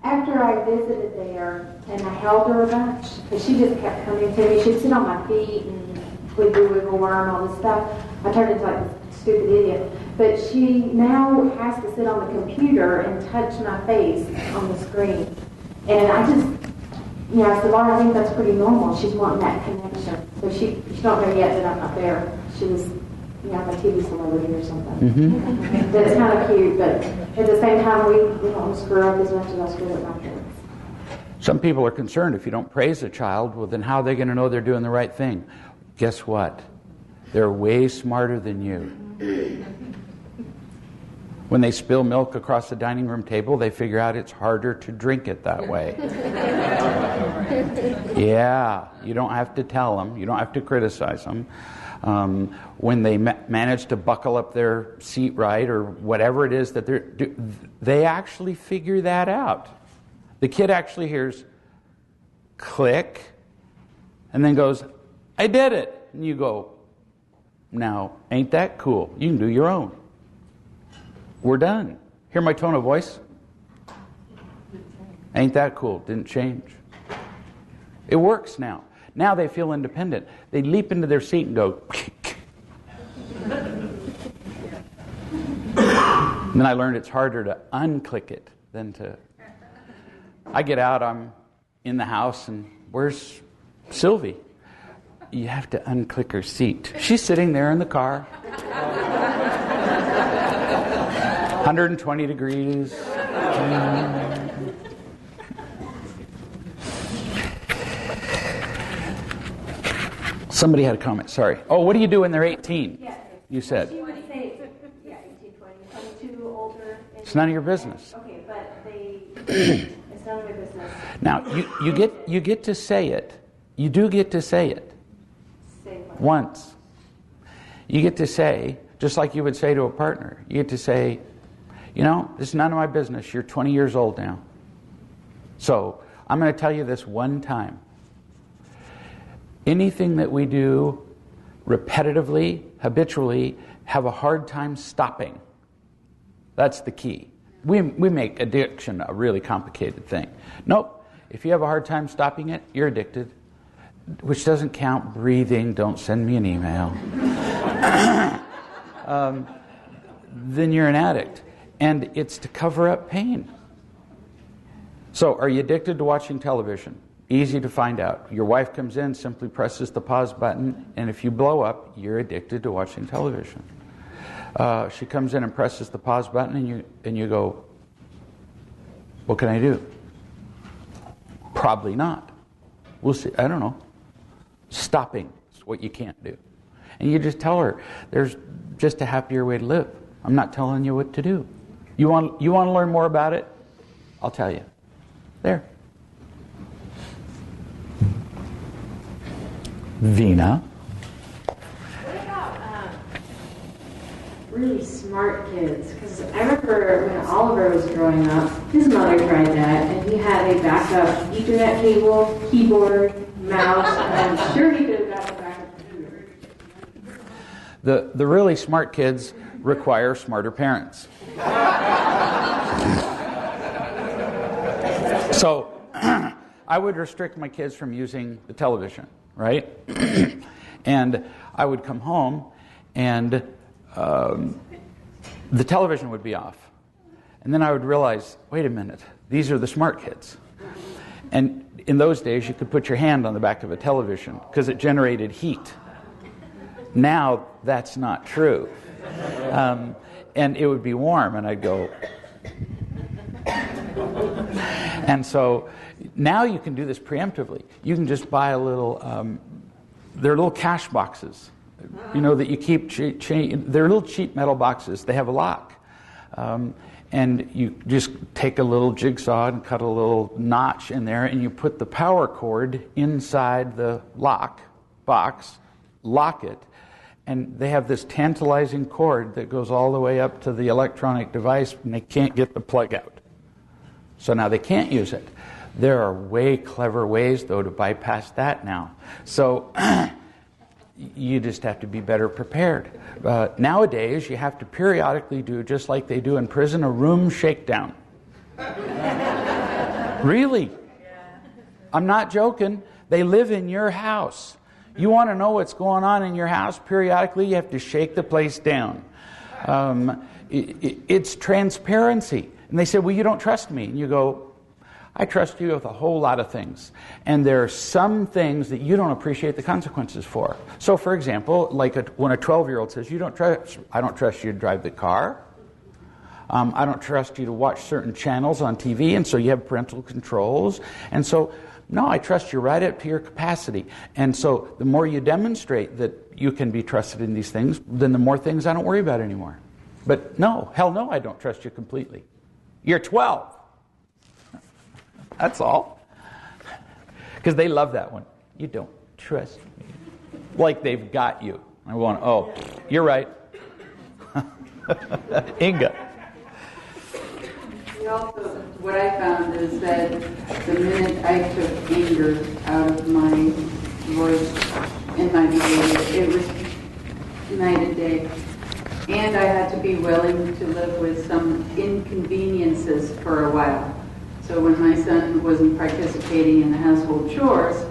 After I visited there and I held her a bunch, because she just kept coming to me, she'd sit on my feet and we'd do wiggle worm, all this stuff. I turned into like this stupid idiot. But she now has to sit on the computer and touch my face on the screen. And I just, I said, Laura, I think that's pretty normal. She's wanting that connection. So she's not there yet that I'm not there. She was, my TV's somewhere over here or something. Mm-hmm. That's kind of cute, but at the same time, we don't screw up as much as I screw up my parents. Some people are concerned if you don't praise a child, well, then how are they going to know they're doing the right thing? Guess what? They're way smarter than you. When they spill milk across the dining room table, they figure out it's harder to drink it that way. Yeah, you don't have to tell them. You don't have to criticize them. When they manage to buckle up their seat right or whatever it is that they actually figure that out. The kid actually hears click and then goes, I did it. And you go, now, ain't that cool? You can do your own. We're done. Hear my tone of voice? Ain't that cool? Didn't change. It works now. Now they feel independent. They leap into their seat and go. And then I learned it's harder to unclick it than to. I get out, I'm in the house, and where's Sylvie? You have to unclick her seat. She's sitting there in the car. 120 degrees. Somebody had a comment, sorry. Oh, what do you do when they're 18? Yeah. You said. She would say, 18, 20, 22, older. It's none of your business. Okay, but it's none of your business. Now, you get to say it. You do get to say it. Say what? Once. You get to say, just like you would say to a partner. You get to say, you know, this is none of my business. You're 20 years old now. So I'm going to tell you this one time. Anything that we do repetitively, habitually, have a hard time stopping. That's the key. We make addiction a really complicated thing. Nope. If you have a hard time stopping it, you're addicted. Which doesn't count breathing. Don't send me an email. Then you're an addict. And it's to cover up pain. So, are you addicted to watching television? Easy to find out. Your wife comes in, simply presses the pause button, and if you blow up, you're addicted to watching television. She comes in and presses the pause button, and you go, what can I do? Probably not. We'll see. I don't know. Stopping is what you can't do. And you just tell her, there's just a happier way to live. I'm not telling you what to do. You want to learn more about it? I'll tell you. There. Vina. What about really smart kids? Because I remember when Oliver was growing up, his mother tried that, and he had a backup Ethernet cable, keyboard, mouse, and I'm sure he could have got a backup computer. The really smart kids require smarter parents. So I would restrict my kids from using the television, right? And I would come home and the television would be off. And then I would realize, wait a minute, these are the smart kids. And in those days, you could put your hand on the back of a television because it generated heat. Now, that's not true. And it would be warm, and I'd go... And so now you can do this preemptively. You can just buy a little... there are little cash boxes, you know, that you keep... They're little cheap metal boxes. They have a lock. And you just take a little jigsaw and cut a little notch in there, and you put the power cord inside the lock box, lock it, and they have this tantalizing cord that goes all the way up to the electronic device, and they can't get the plug out. So now they can't use it. There are way clever ways, though, to bypass that now. So you just have to be better prepared. Nowadays, you have to periodically do, just like they do in prison, a room shakedown. Really? I'm not joking. They live in your house. You want to know what's going on in your house? Periodically, you have to shake the place down. It's transparency. And they say, well, you don't trust me. And you go, I trust you with a whole lot of things. And there are some things that you don't appreciate the consequences for. So, for example, like when a 12-year-old says, I don't trust you to drive the car. I don't trust you to watch certain channels on TV, and so you have parental controls. And so, no, I trust you right up to your capacity. And so the more you demonstrate that you can be trusted in these things, then the more things I don't worry about anymore. But no, hell no, I don't trust you completely. You're 12. That's all. Because they love that one. You don't trust me. Like they've got you. I want, oh, you're right. Inga. Also, what I found is that the minute I took anger out of my voice in my behavior, it was night and day. And I had to be willing to live with some inconveniences for a while. So when my son wasn't participating in the household chores,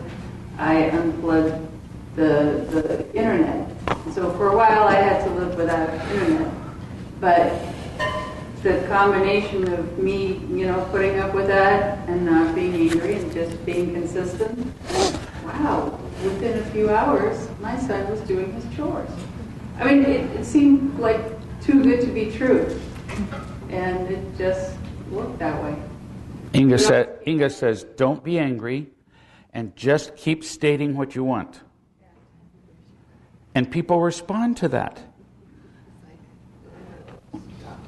I unplugged the internet. So for a while I had to live without internet. But the combination of me, putting up with that and not being angry and just being consistent, wow, within a few hours, my son was doing his chores. I mean, it seemed like too good to be true. And it just worked that way. Inga says, don't be angry and just keep stating what you want. And people respond to that.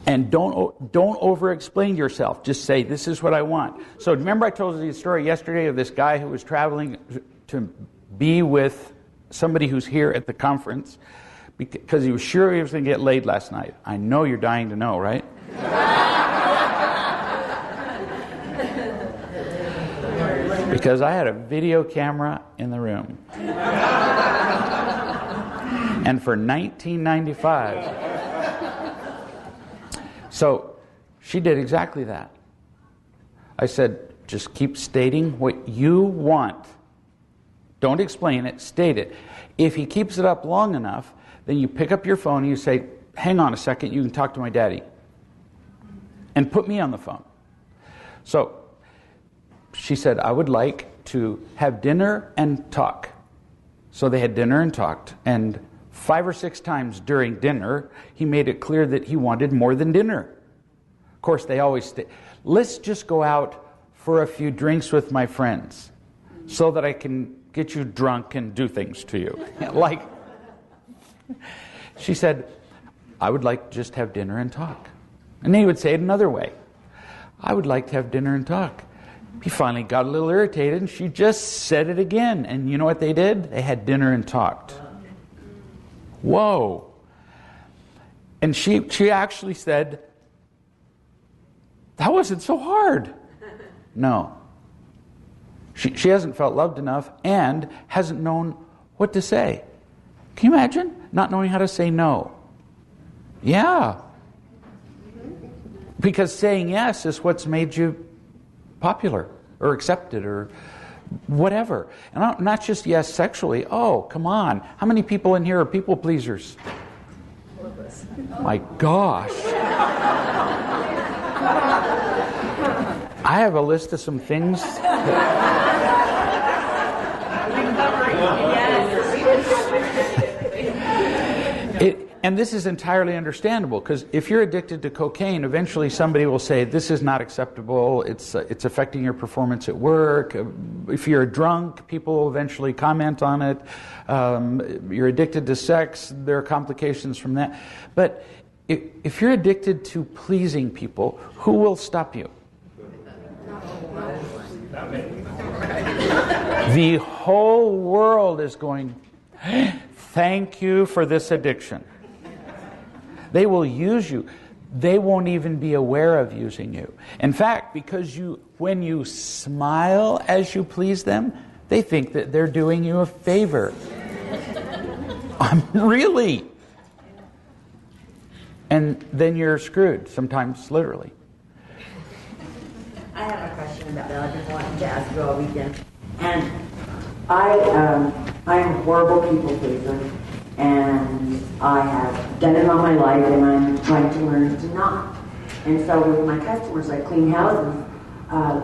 And don't over-explain yourself. Just say, this is what I want. So remember I told you the story yesterday of this guy who was traveling to be with somebody who's here at the conference, because he was sure he was going to get laid last night. I know you're dying to know, right? Because I had a video camera in the room. And for $19.95. So she did exactly that. I said, just keep stating what you want. Don't explain it, state it. If he keeps it up long enough, then you pick up your phone and you say, hang on a second, you can talk to my daddy. And put me on the phone. So she said, I would like to have dinner and talk. So they had dinner and talked. And 5 or 6 times during dinner, he made it clear that he wanted more than dinner. Of course, they always say, let's just go out for a few drinks with my friends so that I can get you drunk and do things to you. Like, she said, I would like to just have dinner and talk. And then he would say it another way. I would like to have dinner and talk. He finally got a little irritated and she just said it again. And you know what they did? They had dinner and talked. Whoa. And she actually said, that wasn't so hard. No. She hasn't felt loved enough and hasn't known what to say. Can you imagine not knowing how to say no? Yeah. Because saying yes is what's made you popular or accepted or whatever. And not just yes sexually. Oh, come on. How many people in here are people pleasers? My gosh. I have a list of some things. And this is entirely understandable, because if you're addicted to cocaine, eventually somebody will say, this is not acceptable, it's affecting your performance at work. If you're drunk, people will eventually comment on it. You're addicted to sex, there are complications from that. But if you're addicted to pleasing people, who will stop you? The whole world is going, thank you for this addiction. They will use you. They won't even be aware of using you. In fact, because when you smile as you please them, they think that they're doing you a favor. Really. And then you're screwed, sometimes literally. I have a question about that. I've been wanting to ask you all weekend. And I'm a horrible people pleaser. And I have done it all my life, and I'm trying to learn to not. And so with my customers, I clean houses,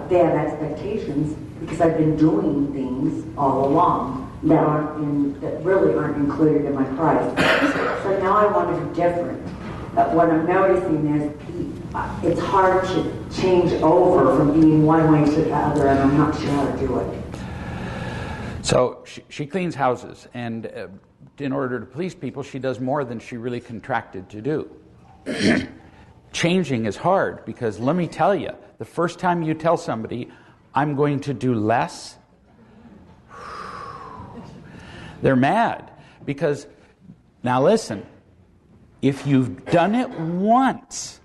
they have expectations because I've been doing things all along that really aren't included in my price. So now I want to be different. But what I'm noticing is it's hard to change over from being one way to the other, and I'm not sure how to do it. So she cleans houses, and in order to please people, she does more than she really contracted to do. Changing is hard, because let me tell you, the first time you tell somebody, I'm going to do less, they're mad. Because, now listen, if you've done it once,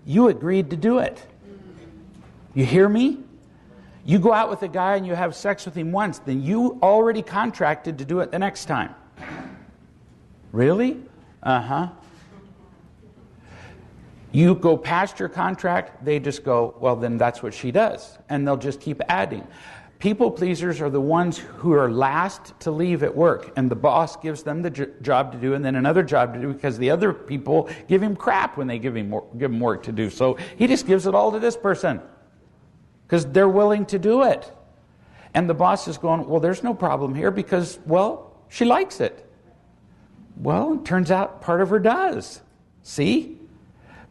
you agreed to do it. You hear me? You go out with a guy and you have sex with him once, then you already contracted to do it the next time. Really? Uh-huh. You go past your contract, they just go, well, then that's what she does. And they'll just keep adding. People pleasers are the ones who are last to leave at work, and the boss gives them the job to do and then another job to do, because the other people give him crap when they give him work to do. So he just gives it all to this person because they're willing to do it. And the boss is going, well, there's no problem here because, well, she likes it. Well, it turns out part of her does. See?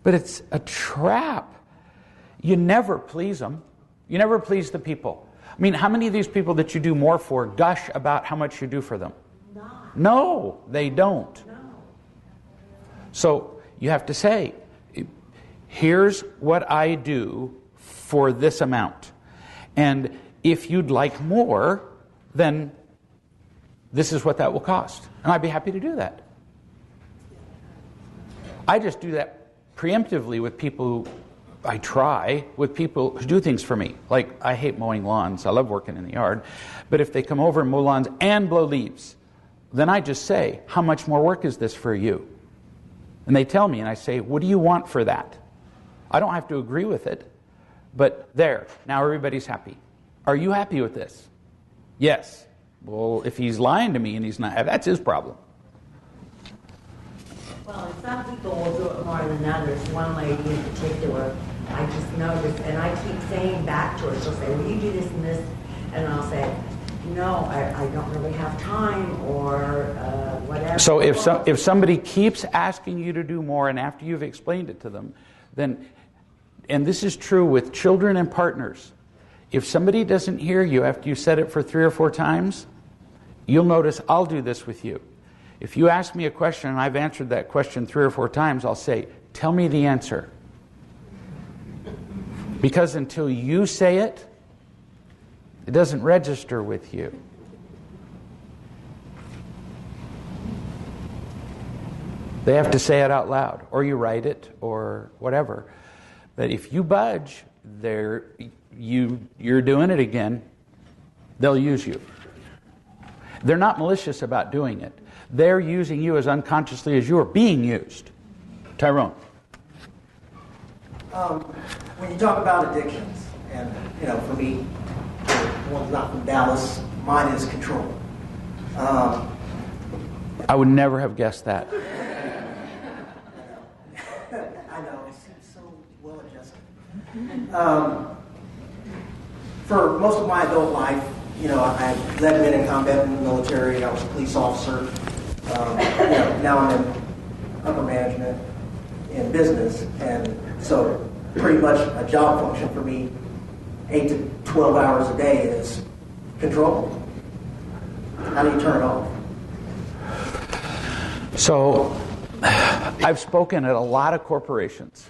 But it's a trap. You never please them. You never please the people. I mean, how many of these people that you do more for gush about how much you do for them? No, they don't. So you have to say, here's what I do for this amount. And if you'd like more, then this is what that will cost. And I'd be happy to do that. I just do that preemptively with people who I try, with people who do things for me. Like, I hate mowing lawns. I love working in the yard. But if they come over and mow lawns and blow leaves, then I just say, how much more work is this for you? And they tell me, and I say, what do you want for that? I don't have to agree with it, but there, now everybody's happy. Are you happy with this? Yes. Well, if he's lying to me and he's not, that's his problem. Well, and some people will do it more than others. One lady in particular, I just noticed, and I keep saying back to her, she'll say, will you do this and this? And I'll say, no, I don't really have time, or whatever. So if somebody keeps asking you to do more, and after you've explained it to them, then, and this is true with children and partners, if somebody doesn't hear you after you said it for 3 or 4 times, you'll notice I'll do this with you. If you ask me a question and I've answered that question 3 or 4 times, I'll say, tell me the answer. Because until you say it, it doesn't register with you. They have to say it out loud, or you write it, or whatever. But if you budge, you're doing it again, they'll use you. They're not malicious about doing it. They're using you as unconsciously as you're being used. Tyrone. When you talk about addictions, and for me, the one's not from Dallas, mine is control. I would never have guessed that. I know, it seems so well adjusted. For most of my adult life, I led men in combat in the military. I was a police officer. Now I'm in upper management in business, and so pretty much a job function for me, 8 to 12 hours a day, is control. How do you turn it off? So, I've spoken at a lot of corporations.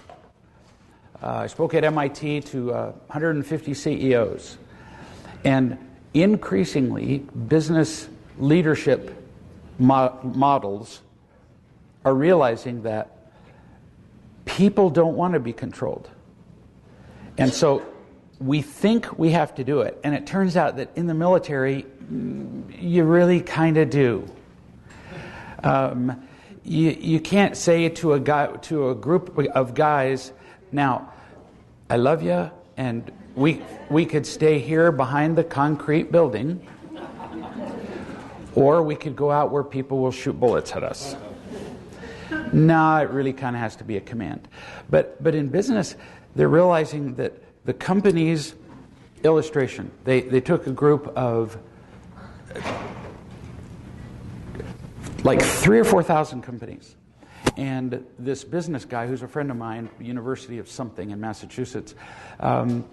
I spoke at MIT to 150 CEOs. And increasingly, business leadership models are realizing that people don't want to be controlled. And so we think we have to do it. And it turns out that in the military, you really kind of do. You can't say to a group of guys, now, I love you, and we could stay here behind the concrete building, or we could go out where people will shoot bullets at us. No, it really kind of has to be a command. But in business, they're realizing that the company's illustration, they took a group of like 3,000 or 4,000 companies. And this business guy, who's a friend of mine, University of something in Massachusetts, and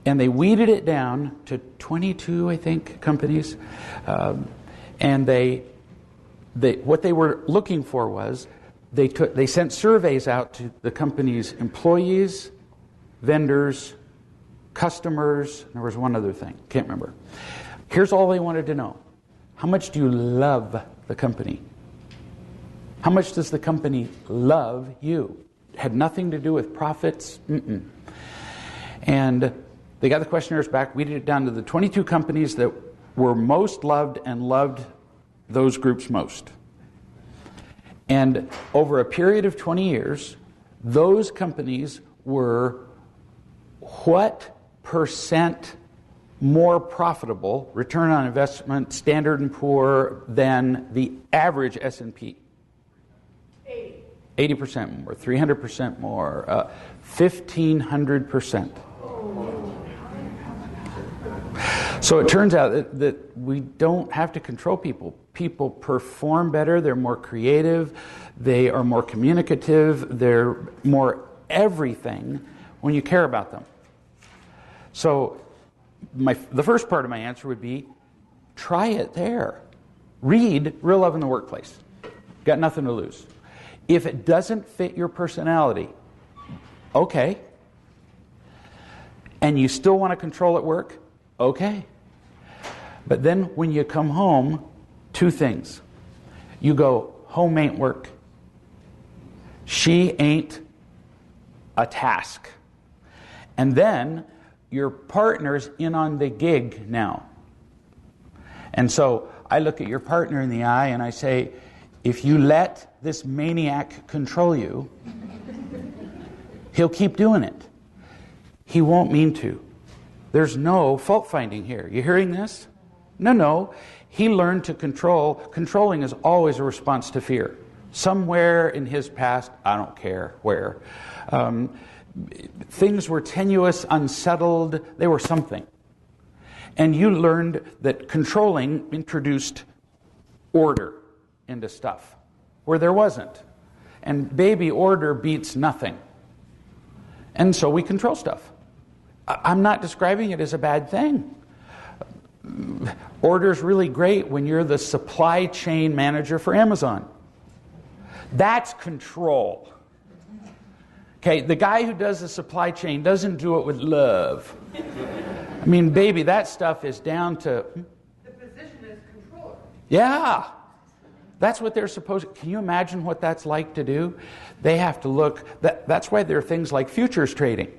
they weeded it down to 22, I think, companies. And they what they were looking for was they sent surveys out to the company's employees, vendors, customers. There was one other thing, can't remember. Here's all they wanted to know: how much do you love the company? How much does the company love you? It had nothing to do with profits. And they got the questionnaires back, weeded it down to the 22 companies that were most loved and loved those groups most. And over a period of 20 years, those companies were what percent more profitable, return on investment, Standard & Poor, than the average S&P? 80% more, 300% more, 1,500%. So it turns out that we don't have to control people. People perform better, they're more creative, they are more communicative, they're more everything when you care about them. So the first part of my answer would be, try it there. Read Real Love in the Workplace. Got nothing to lose. If it doesn't fit your personality, okay. And you still want to control at work, okay. But then when you come home, 2 things. You go, home ain't work. She ain't a task. And then your partner's in on the gig now. And so I look at your partner in the eye and I say, if you let this maniac control you, he'll keep doing it. He won't mean to. There's no fault finding here. You hearing this? No. He learned to control. Controlling is always a response to fear. Somewhere in his past, I don't care where, things were tenuous, unsettled, they were something. And you learned that controlling introduced order into stuff where there wasn't. And baby, order beats nothing. And so we control stuff. I'm not describing it as a bad thing. Order's really great when you're the supply chain manager for Amazon. That's control. Okay, the guy who does the supply chain doesn't do it with love. I mean, baby, that stuff is down to... The position is controller. Yeah. That's what they're supposed to... Can you imagine what that's like to do? They have to look... That's why there are things like futures trading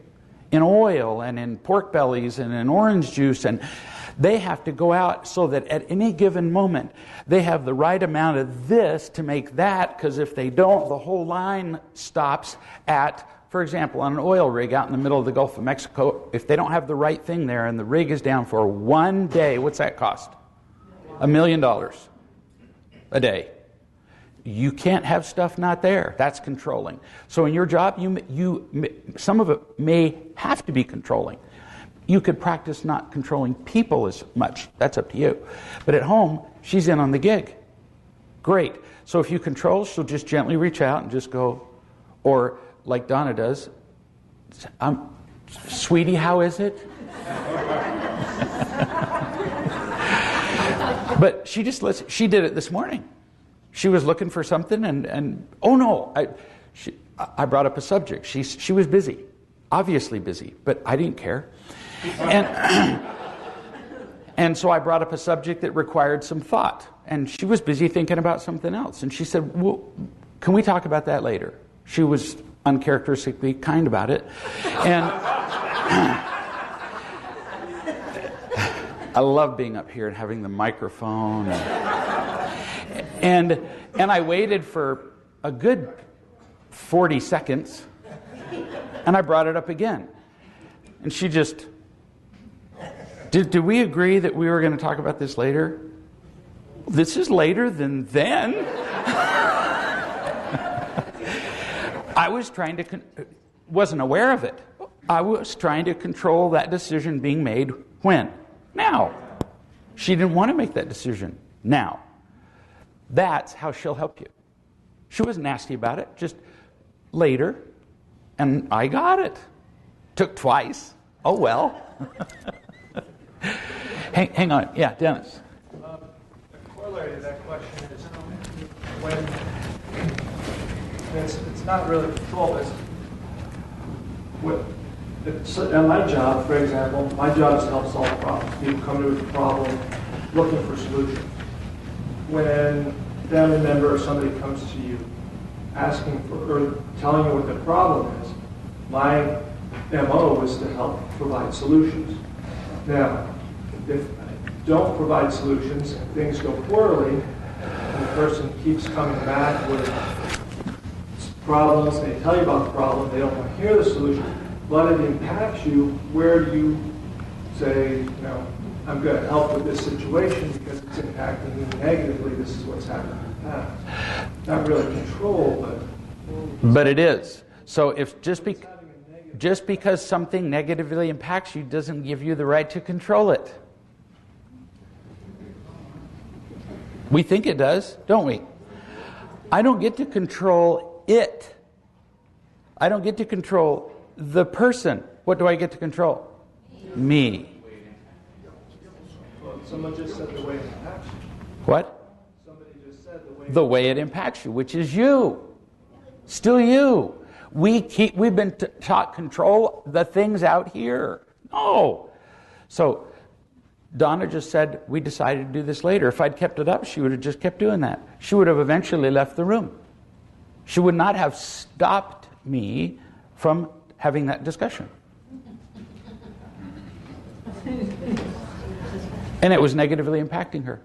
in oil and in pork bellies and in orange juice, and they have to go out so that at any given moment they have the right amount of this to make that, because if they don't, the whole line stops at, for example, on an oil rig out in the middle of the Gulf of Mexico. If they don't have the right thing there and the rig is down for one day, what's that cost? $1 million a day. You can't have stuff not there. That's controlling. So in your job, some of it may have to be controlling. You could practice not controlling people as much. That's up to you. But at home, she's in on the gig. Great. So if you control, she'll just gently reach out and just go, or like Donna does, sweetie, how is it? But she just listens. She did it this morning. She was looking for something and oh no, I brought up a subject. She was busy, obviously busy, but I didn't care. And so I brought up a subject that required some thought. And she was busy thinking about something else. And she said, well, can we talk about that later? She was uncharacteristically kind about it. And I love being up here and having the microphone. And I waited for a good 40 seconds. And I brought it up again. And she just... Did we agree that we were going to talk about this later? This is later than then. I was trying to, wasn't aware of it. I was trying to control that decision being made when? Now. She didn't want to make that decision. Now. That's how she'll help you. She wasn't nasty about it, just later. And I got it. Took twice. Oh well. Hang on. Yeah, Dennis. A corollary to that question is when it's not really control, it's at my job, for example, my job is to help solve problems. People come to a problem looking for solutions. When a family member or somebody comes to you asking for or telling you what the problem is, my MO is to help provide solutions. Now, if I don't provide solutions and things go poorly, and the person keeps coming back with problems, they tell you about the problem, they don't want to hear the solution, but it impacts you, where do you say, I'm going to help with this situation because it's impacting me negatively, this is what's happened in the past. Not really control, but it is. So if just because something negatively impacts you doesn't give you the right to control it. We think it does, don't we? I don't get to control it. I don't get to control the person. What do I get to control? Me. Well, someone just said the way it impacts you. What? Somebody just said the way it impacts you, which is you. Still you. We've been taught control the things out here. No. So Donna just said, we decided to do this later. If I'd kept it up, she would have just kept doing that. She would have eventually left the room. She would not have stopped me from having that discussion. And it was negatively impacting her.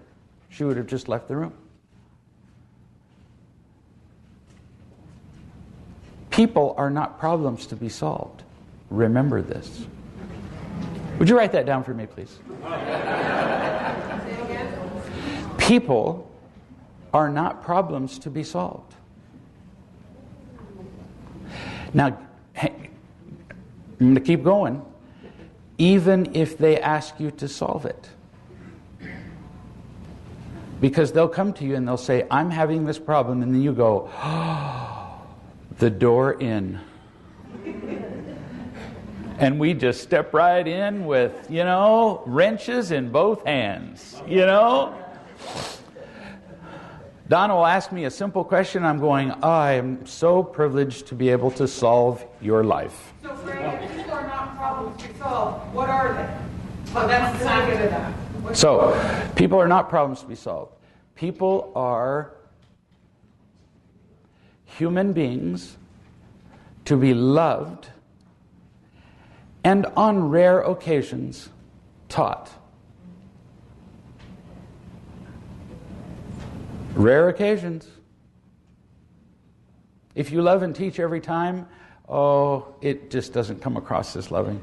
She would have just left the room. People are not problems to be solved. Remember this. Would you write that down for me, please? People are not problems to be solved. Now, I'm going to keep going. Even if they ask you to solve it. Because they'll come to you and they'll say, I'm having this problem. And then you go, oh, the door in. And we just step right in with, wrenches in both hands, Donna will ask me a simple question. I'm going, I am so privileged to be able to solve your life. So, Fred, if people are not problems to solve, what are they? Oh, that's not good enough. So, people are not problems to be solved. People are human beings to be loved and on rare occasions taught. Rare occasions. If you love and teach every time, it just doesn't come across as loving.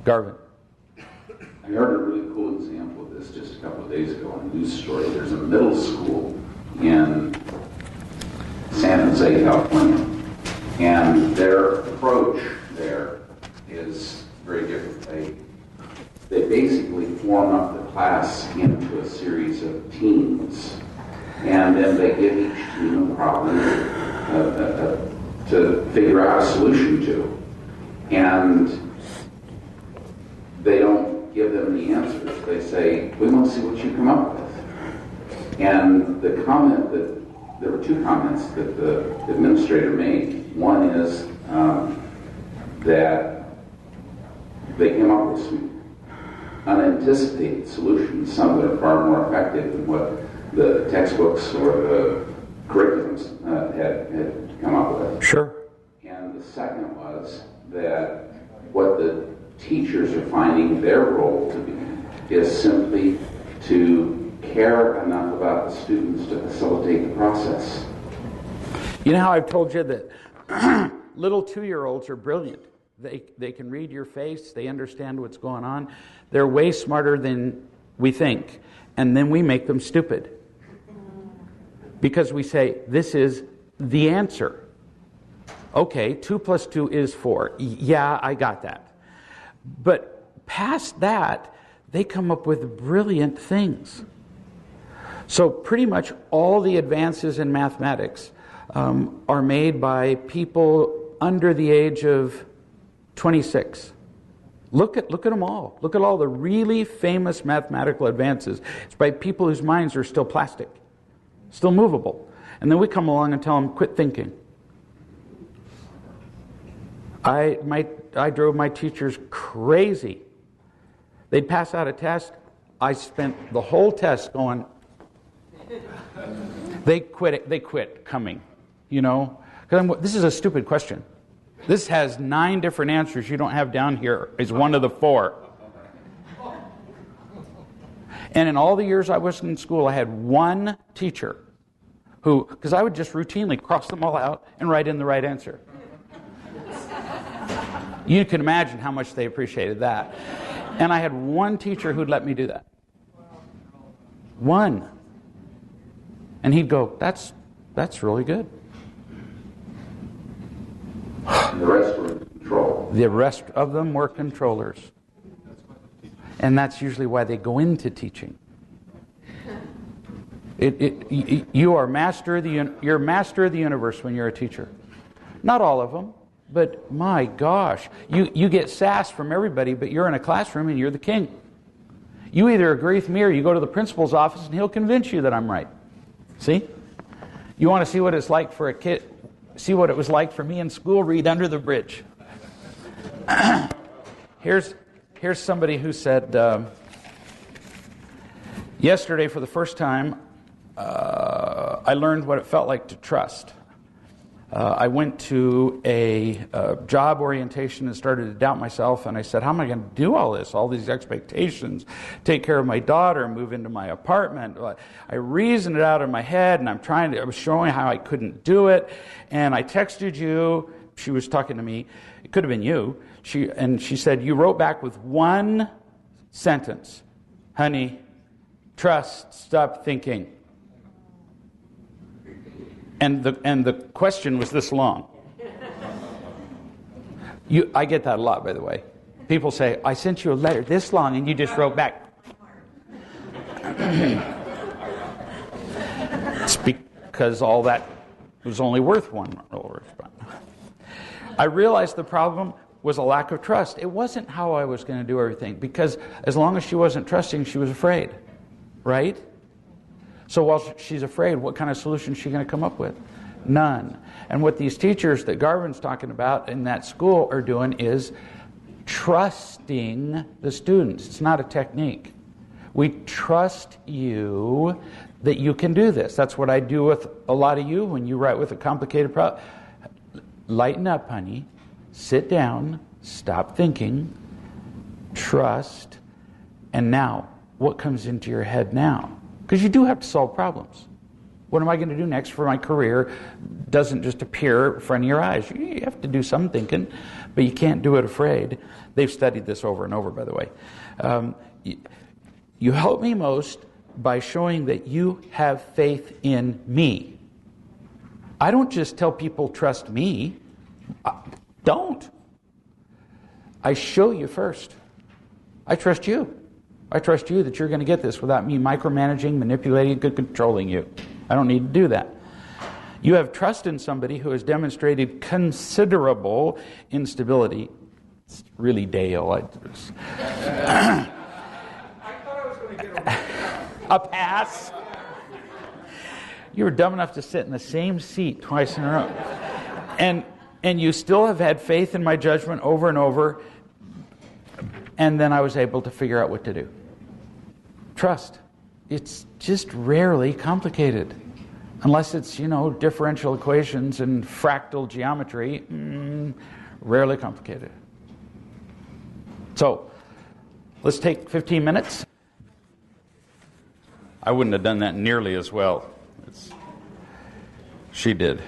Garvin. I heard a really cool example of this just a couple of days ago on a news story. There's a middle school in San Jose, California, and their approach there is very different. They basically form up the class into a series of teams, and then they give each team a problem to figure out a solution to. And they don't give them the answers. They say, we want to see what you come up with. And the comment there were two comments that the administrator made. One is that they came up with some unanticipated solutions, some that are far more effective than what the textbooks or the curriculums had come up with. Sure. And the second was that what the teachers are finding their role to be is simply to care enough about the students to facilitate the process. You know how I've told you that little 2-year-olds are brilliant. They can read your face. They understand what's going on. They're way smarter than we think. And then we make them stupid. Because we say, this is the answer. Okay, 2 + 2 is 4. Yeah, I got that. But past that, they come up with brilliant things. So pretty much all the advances in mathematics are made by people under the age of 26. Look at them all. Look at all the really famous mathematical advances. It's by people whose minds are still plastic, still movable. And then we come along and tell them, quit thinking. I drove my teachers crazy. They'd pass out a test. I spent the whole test going, they quit coming, Because this is a stupid question. This has 9 different answers you don't have down here is one of the 4. And in all the years I was in school, I had one teacher who, because I would just routinely cross them all out and write in the right answer. You can imagine how much they appreciated that. And I had one teacher who'd let me do that. One. And he'd go, that's really good. And the rest were in control. The rest of them were controllers. And that's usually why they go into teaching. You're master of the universe when you're a teacher. Not all of them, but my gosh. You get sass from everybody, but you're in a classroom and you're the king. You either agree with me or you go to the principal's office and he'll convince you that I'm right. See? You want to see what it's like for a kid? See what it was like for me in school? Read Under the Bridge. Here's somebody who said, yesterday for the first time, I learned what it felt like to trust. I went to a job orientation and started to doubt myself, and I said, how am I going to do all this, all these expectations, take care of my daughter, move into my apartment? I reasoned it out in my head, and I was showing how I couldn't do it, and I texted you. She was talking to me. It could have been you. She said, you wrote back with one sentence, honey, trust, stop thinking. And the question was this long. I get that a lot, by the way. People say, I sent you a letter this long and you just wrote back. It's because all that was only worth one response. I realized the problem was a lack of trust. It wasn't how I was going to do everything, because as long as she wasn't trusting, she was afraid, right? So while she's afraid, what kind of solution is she going to come up with? None. And what these teachers that Garvin's talking about in that school are doing is trusting the students. It's not a technique. We trust you that you can do this. That's what I do with a lot of you when you write with a complicated problem. Lighten up, honey. Sit down. Stop thinking. Trust. And now, what comes into your head now? Because you do have to solve problems. What am I going to do next for my career doesn't just appear in front of your eyes. You have to do some thinking, but you can't do it afraid. They've studied this over and over, by the way. You help me most by showing that you have faith in me. I don't just tell people, trust me. Don't. I show you first. I trust you. I trust you that you're going to get this without me micromanaging, manipulating, controlling you. I don't need to do that. You have trust in somebody who has demonstrated considerable instability. It's really Dale. I thought I was going to get a pass. You were dumb enough to sit in the same seat twice in a row. And you still have had faith in my judgment over and over. And then I was able to figure out what to do. Trust. It's just rarely complicated. Unless it's, differential equations and fractal geometry. Rarely complicated. So, let's take 15 minutes. I wouldn't have done that nearly as well. She did.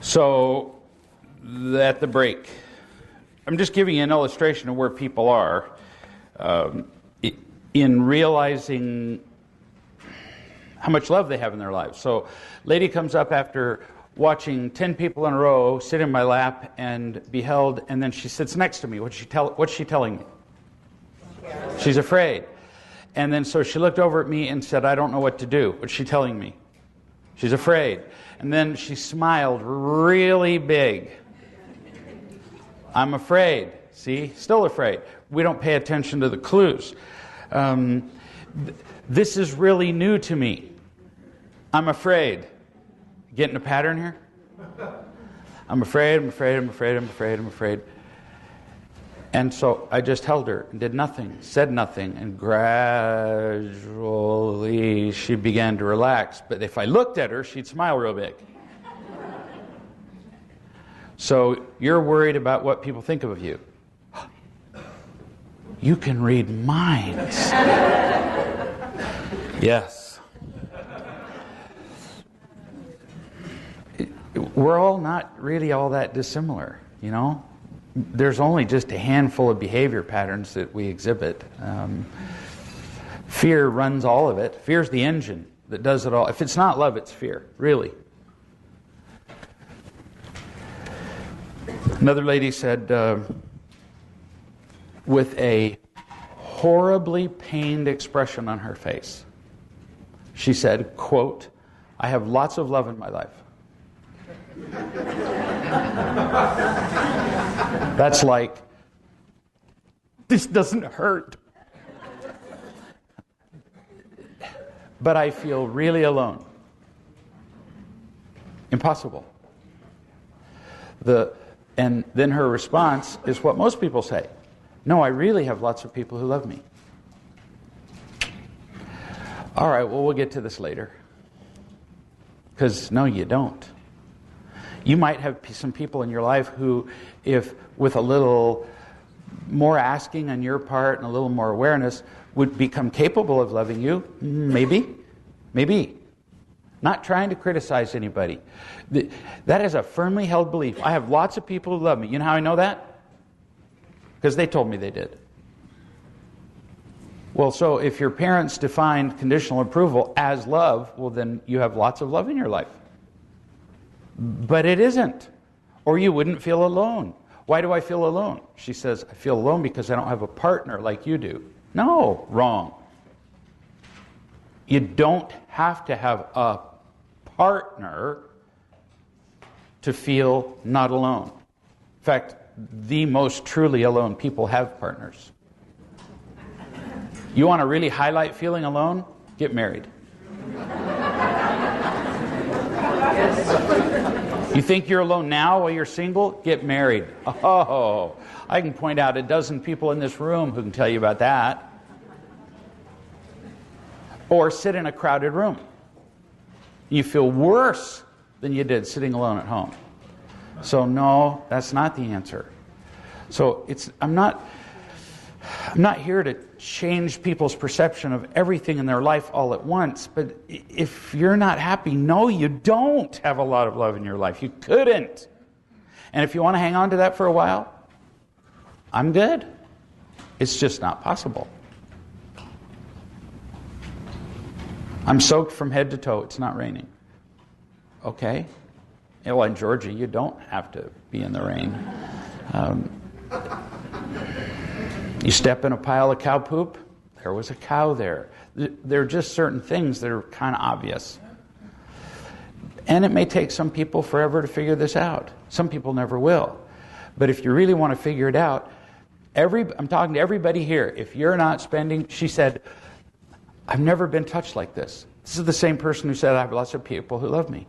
So, at the break, I'm just giving you an illustration of where people are in realizing how much love they have in their lives. So, lady comes up after watching 10 people in a row sit in my lap and be held, and then she sits next to me. What's she telling me? She's afraid. And then so she looked over at me and said, I don't know what to do. What's she telling me? She's afraid. And then she smiled really big. I'm afraid. See? Still afraid. We don't pay attention to the clues. This is really new to me. I'm afraid. Getting a pattern here? I'm afraid. And so I just held her and did nothing, said nothing, and gradually she began to relax. But if I looked at her, she'd smile real big. So you're worried about what people think of you. You can read minds. Yes. We're all not really all that dissimilar, There's only just a handful of behavior patterns that we exhibit. Fear runs all of it. Fear's the engine that does it all. If it's not love, it's fear, really. Another lady said, with a horribly pained expression on her face, she said, quote, I have lots of love in my life. That's like, this doesn't hurt. But I feel really alone. Impossible. And then her response is what most people say. No, I really have lots of people who love me. All right, well, we'll get to this later. Because no, you don't. You might have some people in your life who, if with a little more asking on your part and a little more awareness, would become capable of loving you. Maybe. Not trying to criticize anybody. That is a firmly held belief. I have lots of people who love me. You know how I know that? Because they told me they did. Well, so if your parents defined conditional approval as love, well, then you have lots of love in your life. But it isn't. Or you wouldn't feel alone. Why do I feel alone? She says, I feel alone because I don't have a partner like you do. No, wrong. You don't have to have a partner to feel not alone. In fact, the most truly alone people have partners. You want to really highlight feeling alone? Get married. You think you're alone now while you're single? Get married. Oh, I can point out a dozen people in this room who can tell you about that. Or sit in a crowded room. You feel worse than you did sitting alone at home. So no, that's not the answer. So I'm not here to change people's perception of everything in their life all at once, but if you're not happy, no, you don't have a lot of love in your life. You couldn't. And if you want to hang on to that for a while, I'm good. It's just not possible. I'm soaked from head to toe. It's not raining. Okay. Well, in Georgia, you don't have to be in the rain. You step in a pile of cow poop, there was a cow there. There are just certain things that are kind of obvious. And it may take some people forever to figure this out. Some people never will. But if you really want to figure it out, I'm talking to everybody here. If you're not spending, she said, I've never been touched like this. This is the same person who said, I have lots of people who love me.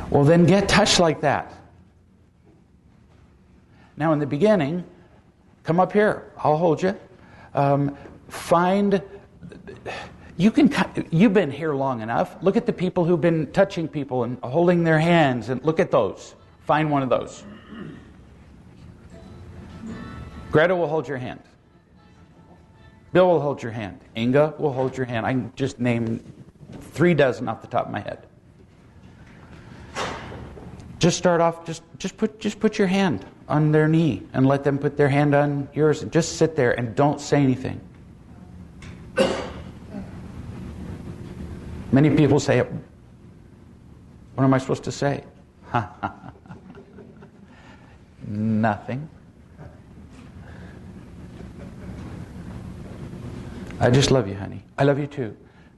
Well, then get touched like that. Now, in the beginning, come up here. I'll hold you. You've been here long enough. Look at the people who've been touching people and holding their hands, and look at those. Find one of those. Greta will hold your hand. Bill will hold your hand. Inga will hold your hand. I can just name 3 dozen off the top of my head. Just start off, just put your hand on their knee and let them put their hand on yours. And just sit there and don't say anything. Many people say, what am I supposed to say? Nothing. I just love you, honey. I love you too.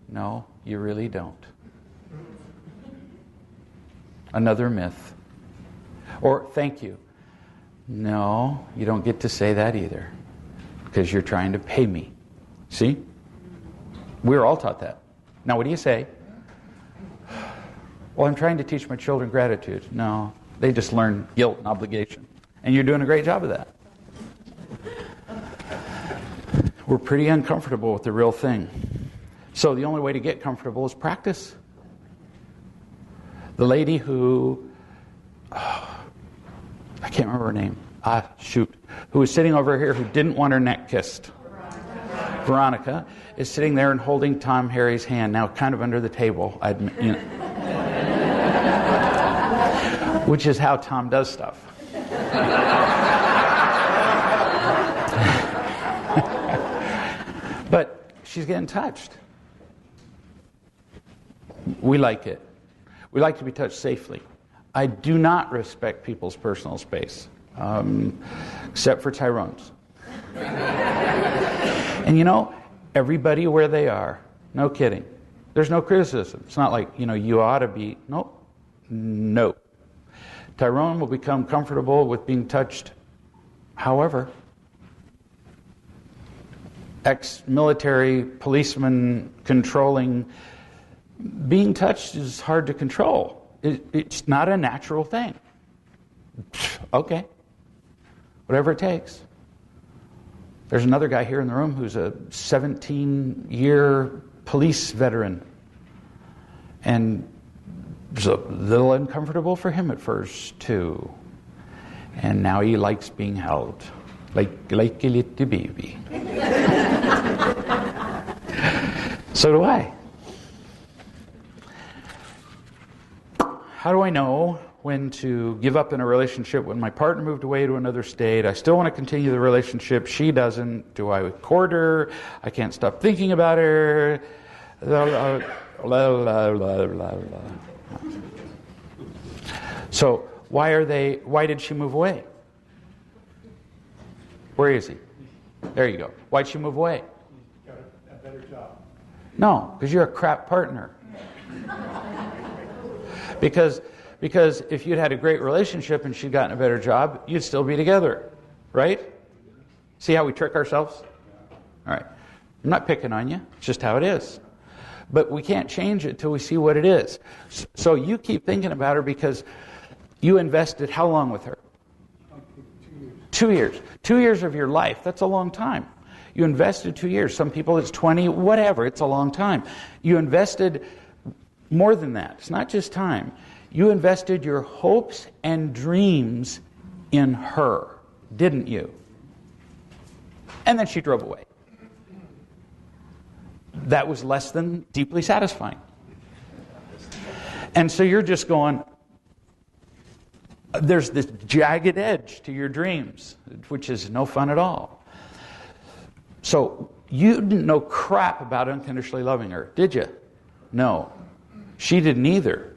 No, you really don't. Another myth. Or thank you. No, you don't get to say that either. Because you're trying to pay me. See? We're all taught that. Now what do you say? Well, I'm trying to teach my children gratitude. No, they just learn guilt and obligation. And you're doing a great job of that. We're pretty uncomfortable with the real thing. So the only way to get comfortable is practice. The lady who, I can't remember her name. Who was sitting over here who didn't want her neck kissed. Veronica is sitting there and holding Tom Harry's hand, now kind of under the table, which is how Tom does stuff. But she's getting touched. We like it. We like to be touched safely. I do not respect people's personal space, except for Tyrone's. And everybody where they are. No kidding. There's no criticism. It's not like, you ought to be. Nope. No. Tyrone will become comfortable with being touched. However, ex-military policeman controlling, being touched is hard to control. It's not a natural thing. Okay. Whatever it takes. There's another guy here in the room who's a 17-year police veteran. And it was a little uncomfortable for him at first, too. And now he likes being held, like a little baby. So do I. How do I know when to give up in a relationship when my partner moved away to another state? I still want to continue the relationship. She doesn't. Do I court her? I can't stop thinking about her. So why did she move away? Where is he? There you go. Why'd she move away? Got a better job. No, because you're a crap partner. Because if you'd had a great relationship and she'd gotten a better job, you'd still be together, right? See how we trick ourselves? All right. I'm not picking on you. It's just how it is. But we can't change it till we see what it is. So you keep thinking about her because you invested how long with her? 2 years. 2 years of your life. That's a long time. You invested 2 years. Some people it's 20, whatever. It's a long time. You invested more than that. It's not just time. You invested your hopes and dreams in her, didn't you? And then she drove away. That was less than deeply satisfying. And so you're just going, there's this jagged edge to your dreams, which is no fun at all. So you didn't know crap about unconditionally loving her, did you? No. She didn't either.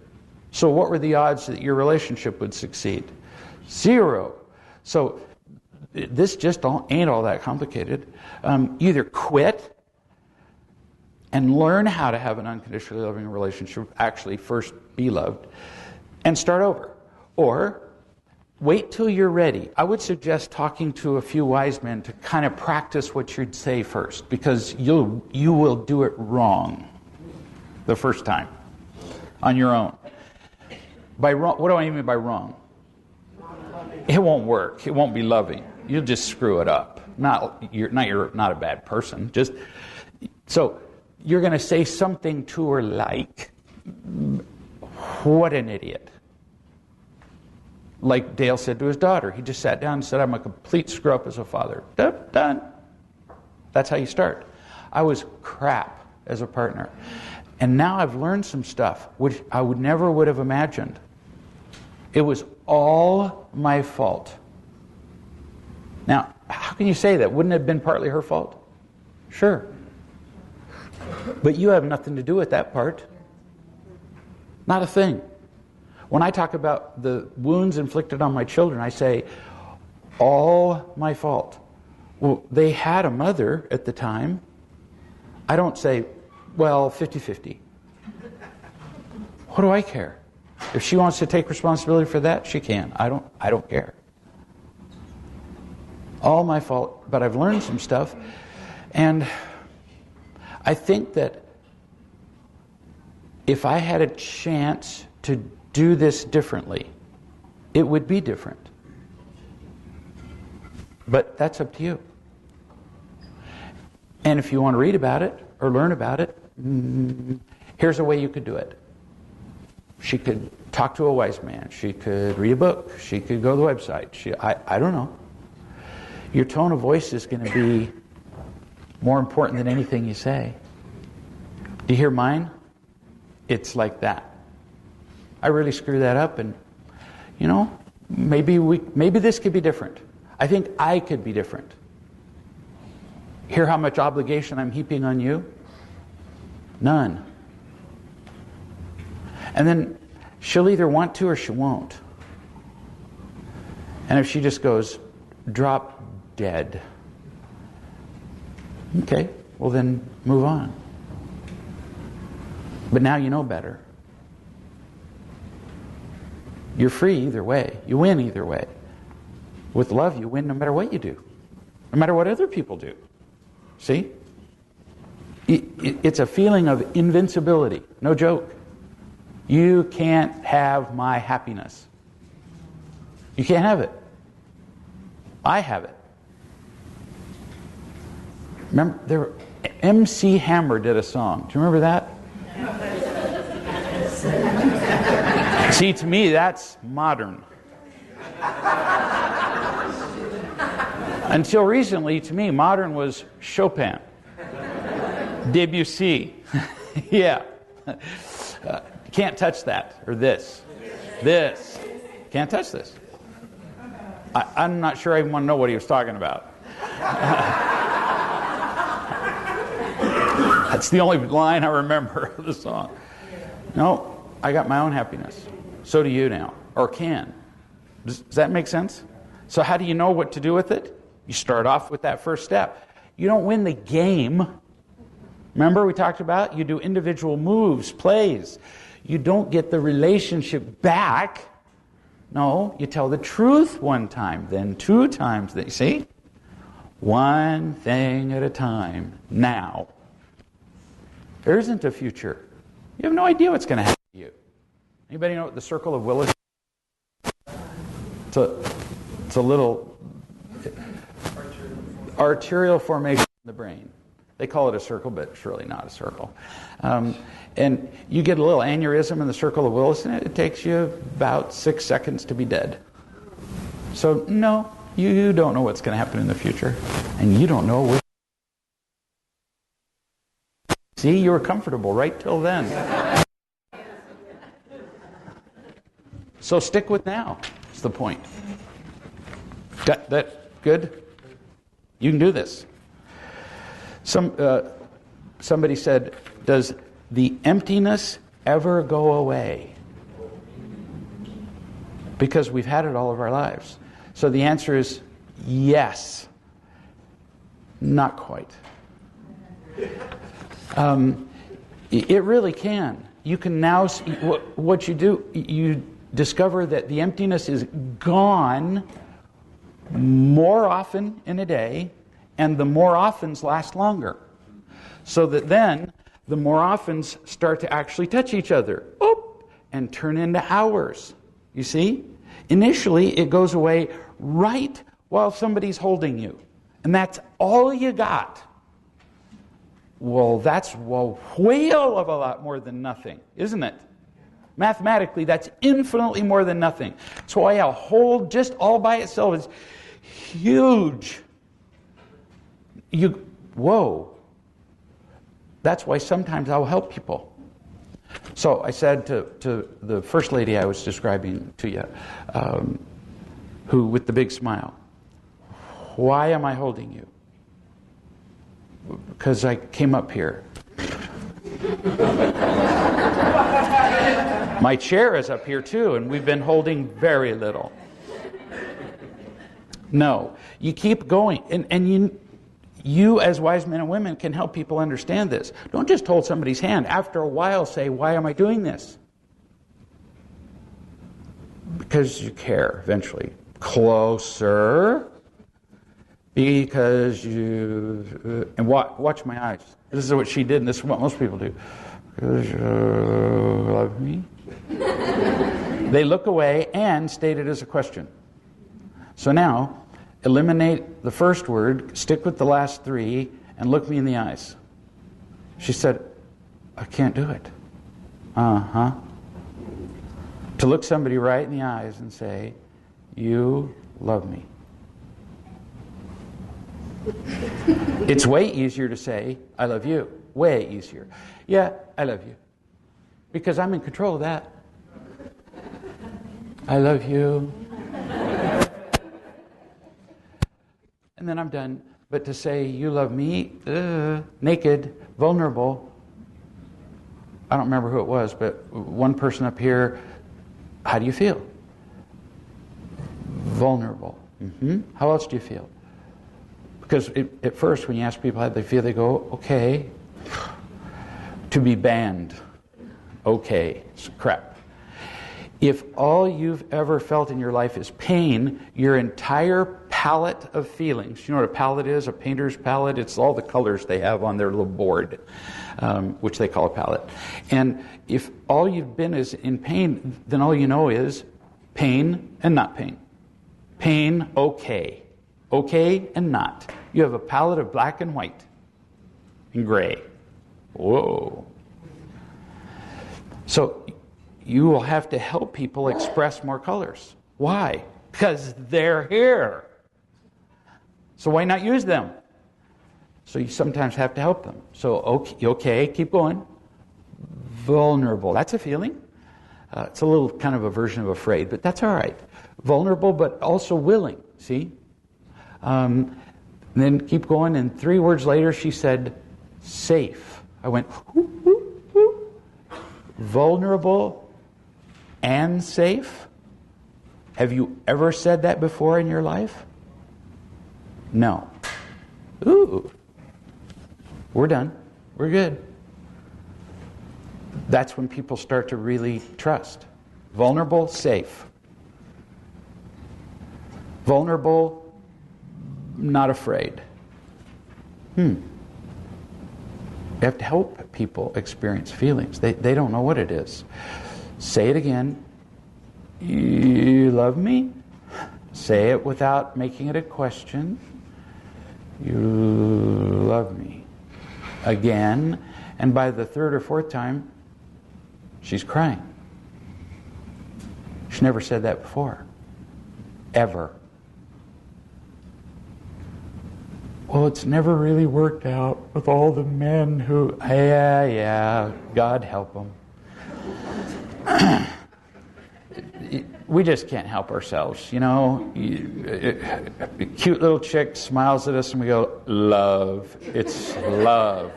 So what were the odds that your relationship would succeed? 0. So this just ain't all that complicated. Either quit and learn how to have an unconditionally loving relationship, actually first be loved, and start over. Or wait till you're ready. I would suggest talking to a few wise men to kind of practice what you'd say first, because you will do it wrong the first time on your own. By wrong, what do I mean by wrong? It won't work. It won't be loving. You'll just screw it up. You're not a bad person. So you're going to say something to her like, "What an idiot." Like Dale said to his daughter. He just sat down and said, "I'm a complete screw up as a father." Done. That's how you start. I was crap as a partner. And now I've learned some stuff which I never would have imagined. It was all my fault. Now, how can you say that? Wouldn't it have been partly her fault? Sure. But you have nothing to do with that part. Not a thing. When I talk about the wounds inflicted on my children, I say, all my fault. Well, they had a mother at the time. I don't say, well, 50-50. What do I care? If she wants to take responsibility for that, she can. I don't care. All my fault, but I've learned some stuff. And I think that if I had a chance to do this differently, it would be different. But that's up to you. And if you want to read about it or learn about it, here's a way you could do it. She could talk to a wise man. She could read a book. She could go to the website. I don't know. Your tone of voice is going to be more important than anything you say. Do you hear mine? It's like that. I really screw that up, and maybe this could be different. I think I could be different. Hear how much obligation I'm heaping on you? None. And then she'll either want to or she won't. And if she just goes, drop dead. Okay, well then move on. But now you know better. You're free either way. You win either way. With love, you win no matter what you do. No matter what other people do. See? It's a feeling of invincibility. No joke. You can't have my happiness. You can't have it. I have it. Remember, MC Hammer did a song. Do you remember that? See, to me, that's modern. Until recently, to me, modern was Chopin, Debussy. Yeah. Can't touch that, or this. This. Can't touch this. I'm not sure I even want to know what he was talking about. That's the only line I remember of the song. No, I got my own happiness. So do you now, or can. Does that make sense? So how do you know what to do with it? You start off with that first step. You don't win the game. Remember we talked about you do individual moves, plays. You don't get the relationship back. No, you tell the truth one time, then 2 times. See? One thing at a time. Now. There isn't a future. You have no idea what's going to happen to you. Anybody know what the circle of Willis is? It's a little arterial formation in the brain. They call it a circle, but it's really not a circle. And you get a little aneurysm in the circle of Willis, and it takes you about 6 seconds to be dead. So, no, you don't know what's going to happen in the future. And you don't know what. See, you were comfortable right till then. So stick with now, is the point. That good? You can do this. Somebody said, does the emptiness ever go away? Because we've had it all of our lives. So the answer is yes. Not quite. It really can. You can now see what you do. You discover that the emptiness is gone more often in a day, and the more offens last longer. So that then the more offens start to actually touch each other, and turn into hours. You see? Initially, it goes away right while somebody's holding you. And that's all you got. Well, that's a whale of a lot more than nothing, isn't it? Mathematically, that's infinitely more than nothing. So why a hold just all by itself is huge. Whoa. That's why sometimes I'll help people. So I said to the first lady I was describing to you, who with the big smile, why am I holding you? Because I came up here. My chair is up here too, and we've been holding very little. No, you keep going, and you as wise men and women can help people understand this. Don't just hold somebody's hand. After a while say, why am I doing this? Because you care eventually. Closer. Because you... And watch my eyes. This is what she did, and this is what most people do. Because you love me. They look away and state it as a question. So now, eliminate the first word, stick with the last 3, and look me in the eyes. She said, I can't do it. Uh-huh. To look somebody right in the eyes and say, you love me. It's way easier to say, I love you. Way easier. Yeah, I love you. Because I'm in control of that. I love you. And then I'm done. But to say, you love me, naked, vulnerable. I don't remember who it was, but one person up here, how do you feel? Vulnerable. Mm-hmm. How else do you feel? Because at first, when you ask people how they feel, they go, okay. To be banned. Okay. It's crap. If all you've ever felt in your life is pain, your entire palette of feelings, you know what a palette is? A painter's palette? It's all the colors they have on their little board, which they call a palette. And if all you've been is in pain, then all you know is pain and not pain. Pain, okay. Okay and not. You have a palette of black and white and gray. Whoa. So you will have to help people express more colors. Why? Because they're here. So why not use them? So you sometimes have to help them. So, okay, keep going. Vulnerable. That's a feeling. It's a little kind of a version of afraid, but that's all right. Vulnerable, but also willing. See? And then keep going, and 3 words later she said, safe. I went, whoo, whoo, whoo. Vulnerable and safe? Have you ever said that before in your life? No. Ooh. We're done. We're good. That's when people start to really trust. Vulnerable, safe. Vulnerable, not afraid. You have to help people experience feelings. They don't know what it is. Say it again. You love me? Say it without making it a question. You love me. Again. And by the 3rd or 4th time, she's crying. She never said that before. Ever. Well, it's never really worked out with all the men who... Yeah, God help them. We just can't help ourselves, you know. A cute little chick smiles at us and we go, love. It's love.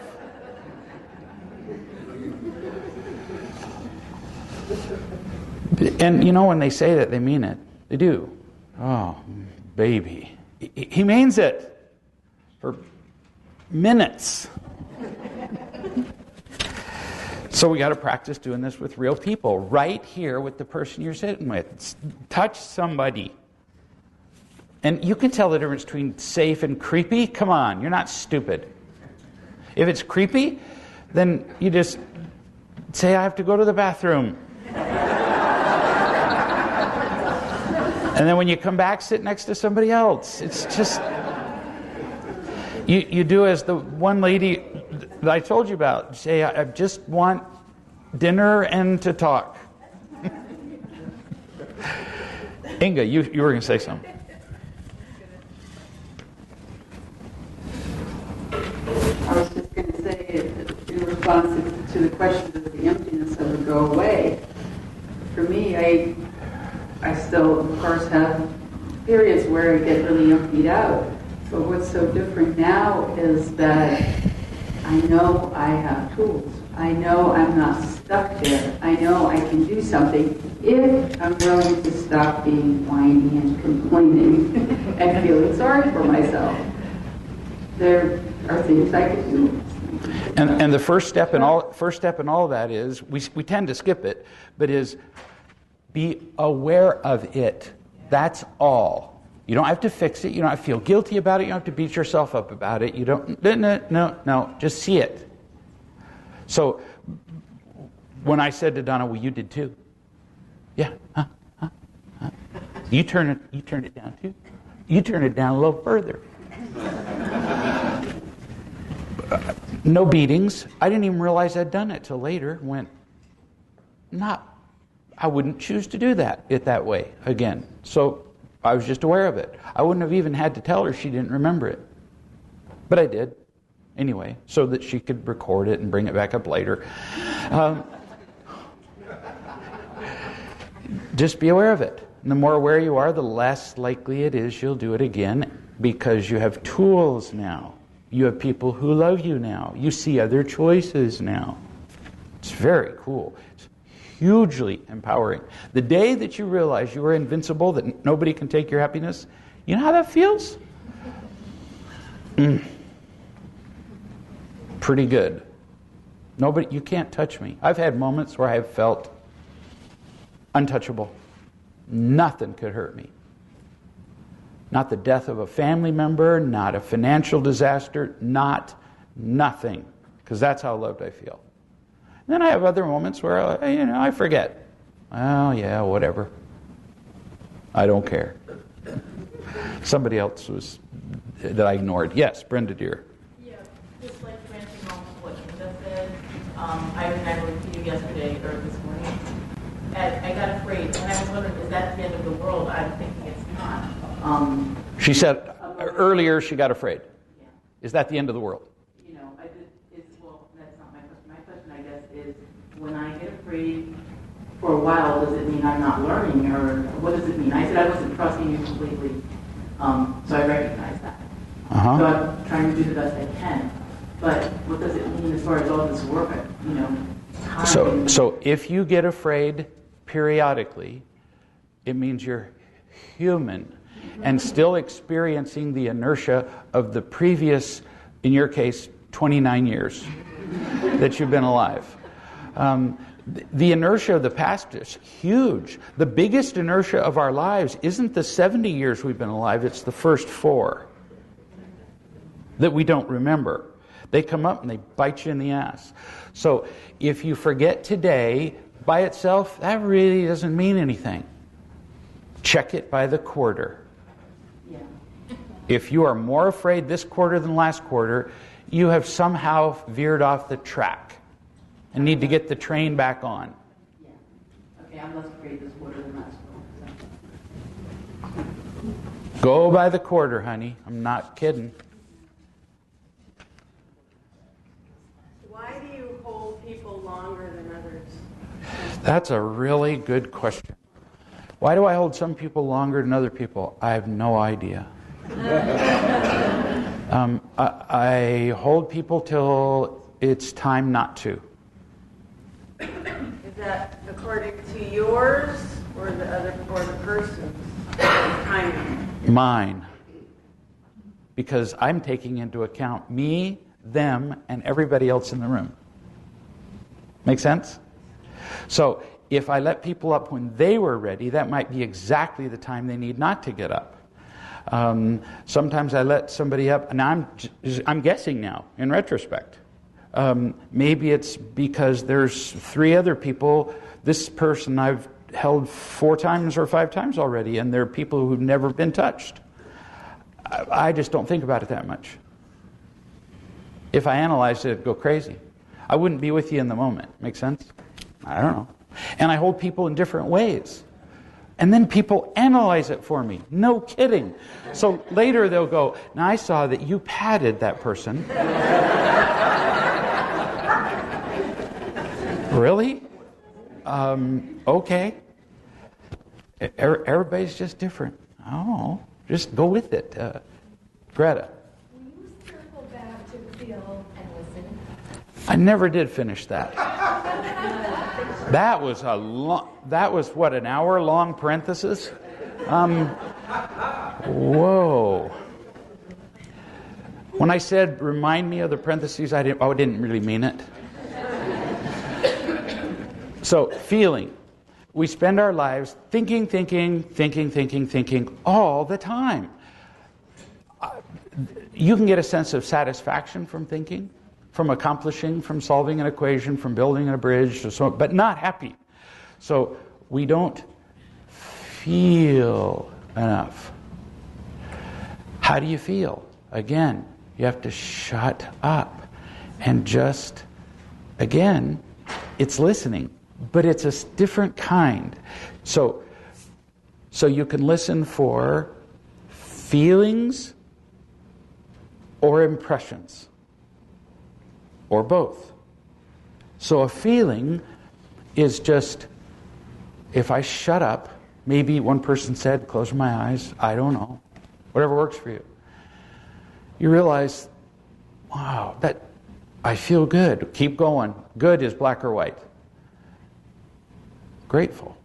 And you know, when they say that, they mean it. They do. Oh, baby. He means it. For minutes. So we got to practice doing this with real people, right here with the person you're sitting with. Touch somebody. And you can tell the difference between safe and creepy. Come on, you're not stupid. If it's creepy, then you just say, I have to go to the bathroom. And then when you come back, sit next to somebody else. It's just... You do as the one lady that I told you about. Say, I just want dinner and to talk. Inga, you were going to say something. I was just going to say, in response to the question of the emptiness that would go away, for me, I still, of course, have periods where I get really emptied out. But what's so different now is that I know I have tools. I know I'm not stuck there. I know I can do something if I'm willing to stop being whiny and complaining and feeling sorry for myself. There are things I can do. And the first step in all of that is we tend to skip it, but is be aware of it. That's all. You don't have to fix it. You don't have to feel guilty about it. You don't have to beat yourself up about it. You don't. No. Just see it. So when I said to Donna, "Well, you did too." Yeah. Huh? You turn it down too. You turn it down a little further. No beatings. I didn't even realize I'd done it till later. I wouldn't choose to do it that way again. So I was just aware of it. I wouldn't have even had to tell her she didn't remember it. But I did. Anyway, so that she could record it and bring it back up later. Just be aware of it. And the more aware you are, the less likely it is you'll do it again, because you have tools now. You have people who love you now. You see other choices now. It's very cool. It's hugely empowering. The day that you realize you are invincible, that nobody can take your happiness, you know how that feels? Pretty good. You can't touch me. I've had moments where I've felt untouchable. Nothing could hurt me. Not the death of a family member, not a financial disaster, nothing. Because that's how loved I feel. And then I have other moments where, I forget. Oh, yeah, whatever. I don't care. Somebody else that I ignored. Yes, Brenda, dear. Yeah, just like branching off of what Linda said, I remember with you yesterday or this morning. of thinking it's not. She said earlier she got afraid. Yeah. Is that the end of the world? You know, well, that's not my question. My question, I guess, is when I get afraid for a while, does it mean I'm not learning, or what does it mean? I said I wasn't trusting you completely, so I recognize that. Uh-huh. So I'm trying to do the best I can. But what does it mean as far as all this work, you know, time? So if you get afraid periodically, it means you're human and still experiencing the inertia of the previous, in your case, 29 years that you've been alive. The inertia of the past is huge. The biggest inertia of our lives isn't the 70 years we've been alive, it's the first 4 that we don't remember. They come up and they bite you in the ass. So if you forget today, by itself, that really doesn't mean anything. Check it by the quarter. Yeah. If you are more afraid this quarter than last quarter, you have somehow veered off the track and need to get the train back on. Yeah. Okay, I'm less afraid this quarter than last quarter. Go by the quarter, honey. I'm not kidding. Why do you hold people longer than others? That's a really good question. Why do I hold some people longer than other people? I have no idea. I hold people till it's time not to. Is that according to yours or the other or the person's timing? Mine. Because I'm taking into account me, them, and everybody else in the room. Make sense? So if I let people up when they were ready, that might be exactly the time they need not to get up. Sometimes I let somebody up, and I'm guessing now, in retrospect. Maybe it's because there's 3 other people, this person I've held 4 times or 5 times already, and they're people who've never been touched. I just don't think about it that much. If I analyzed it, I'd go crazy. I wouldn't be with you in the moment. Make sense? I don't know. And I hold people in different ways. And then people analyze it for me. No kidding. So later they'll go, now I saw that you patted that person. Really? Okay. Everybody's just different. I don't know. Just go with it. Greta. Will you circle back to feel and listen? I never did finish that. That was what, an hour-long parenthesis? Whoa. When I said, remind me of the parentheses, I didn't really mean it. So, feeling. We spend our lives thinking all the time. You can get a sense of satisfaction from thinking, from accomplishing, from solving an equation, from building a bridge, but not happy. So we don't feel enough. How do you feel? Again, you have to shut up and just, again, it's listening, but it's a different kind. So you can listen for feelings or impressions, or both. So a feeling is just, if I shut up, maybe one person said, close my eyes, I don't know, whatever works for you. You realize, wow, that I feel good. Keep going. Good is black or white. Grateful.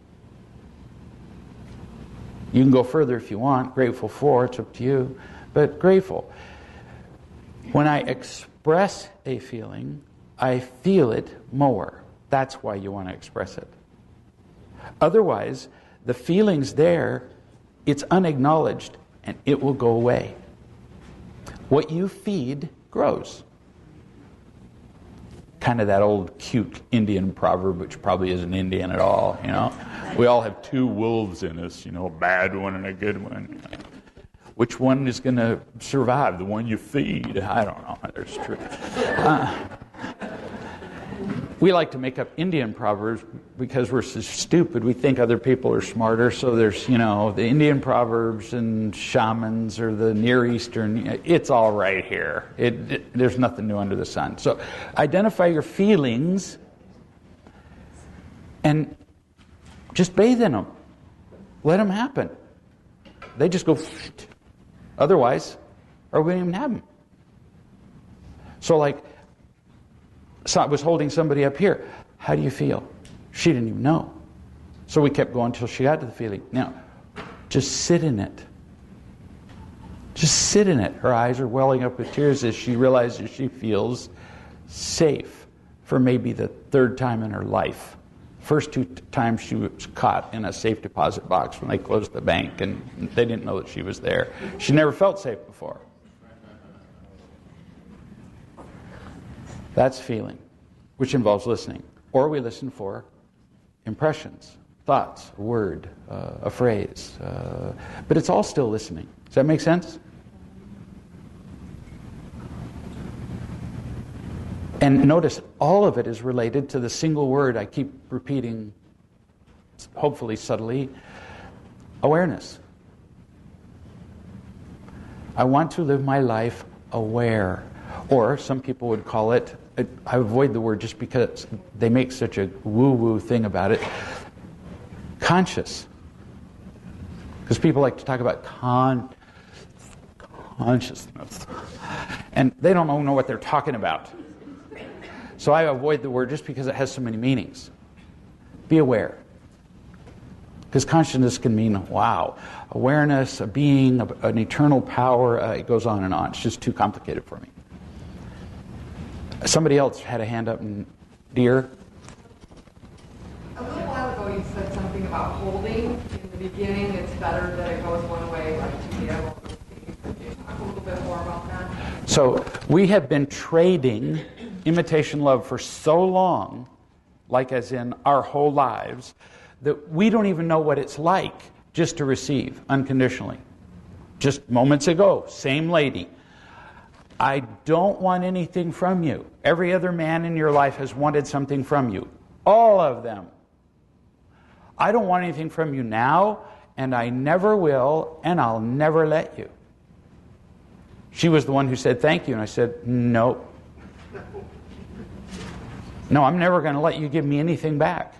You can go further if you want. Grateful for, it's up to you. But grateful. When I express a feeling, I feel it more. That's why you want to express it. Otherwise, the feeling's there, it's unacknowledged, and it will go away. What you feed grows. Kind of that old cute Indian proverb, which probably isn't Indian at all, you know. We all have 2 wolves in us, you know, a bad one and a good one. Which one is going to survive? The one you feed? I don't know. There's truth. We like to make up Indian proverbs because we're so stupid. We think other people are smarter. So there's, the Indian proverbs and shamans or the Near Eastern. It's all right here. There's nothing new under the sun. So identify your feelings and just bathe in them. Let them happen. They just go. Otherwise, or we wouldn't even have them. So I was holding somebody up here. How do you feel? She didn't even know. So we kept going until she got to the feeling. Now, just sit in it. Just sit in it. Her eyes are welling up with tears as she realizes she feels safe for maybe the third time in her life. First 2 times she was caught in a safe deposit box when they closed the bank and they didn't know that she was there. She never felt safe before. That's feeling, which involves listening. Or we listen for impressions, thoughts, a word, a phrase. But it's all still listening. Does that make sense? And notice, all of it is related to the single word I keep repeating, hopefully subtly, awareness. I want to live my life aware. Or some people would call it, I avoid the word just because they make such a woo-woo thing about it, conscious. Because people like to talk about consciousness. And they don't know what they're talking about. So I avoid the word just because it has so many meanings. Be aware. Because consciousness can mean, wow, awareness, a being, an eternal power, it goes on and on. It's just too complicated for me. Somebody else had a hand up, and dear? A little while ago you said something about holding. In the beginning, it's better that it goes one way, like to be able to see. Could you talk a little bit more about that? So we have been trading imitation love for so long, like as in our whole lives, that we don't even know what it's like just to receive unconditionally. Just moments ago, same lady. I don't want anything from you. Every other man in your life has wanted something from you. All of them. I don't want anything from you now, and I never will, and I'll never let you. She was the one who said thank you, and I said, no. No, I'm never going to let you give me anything back.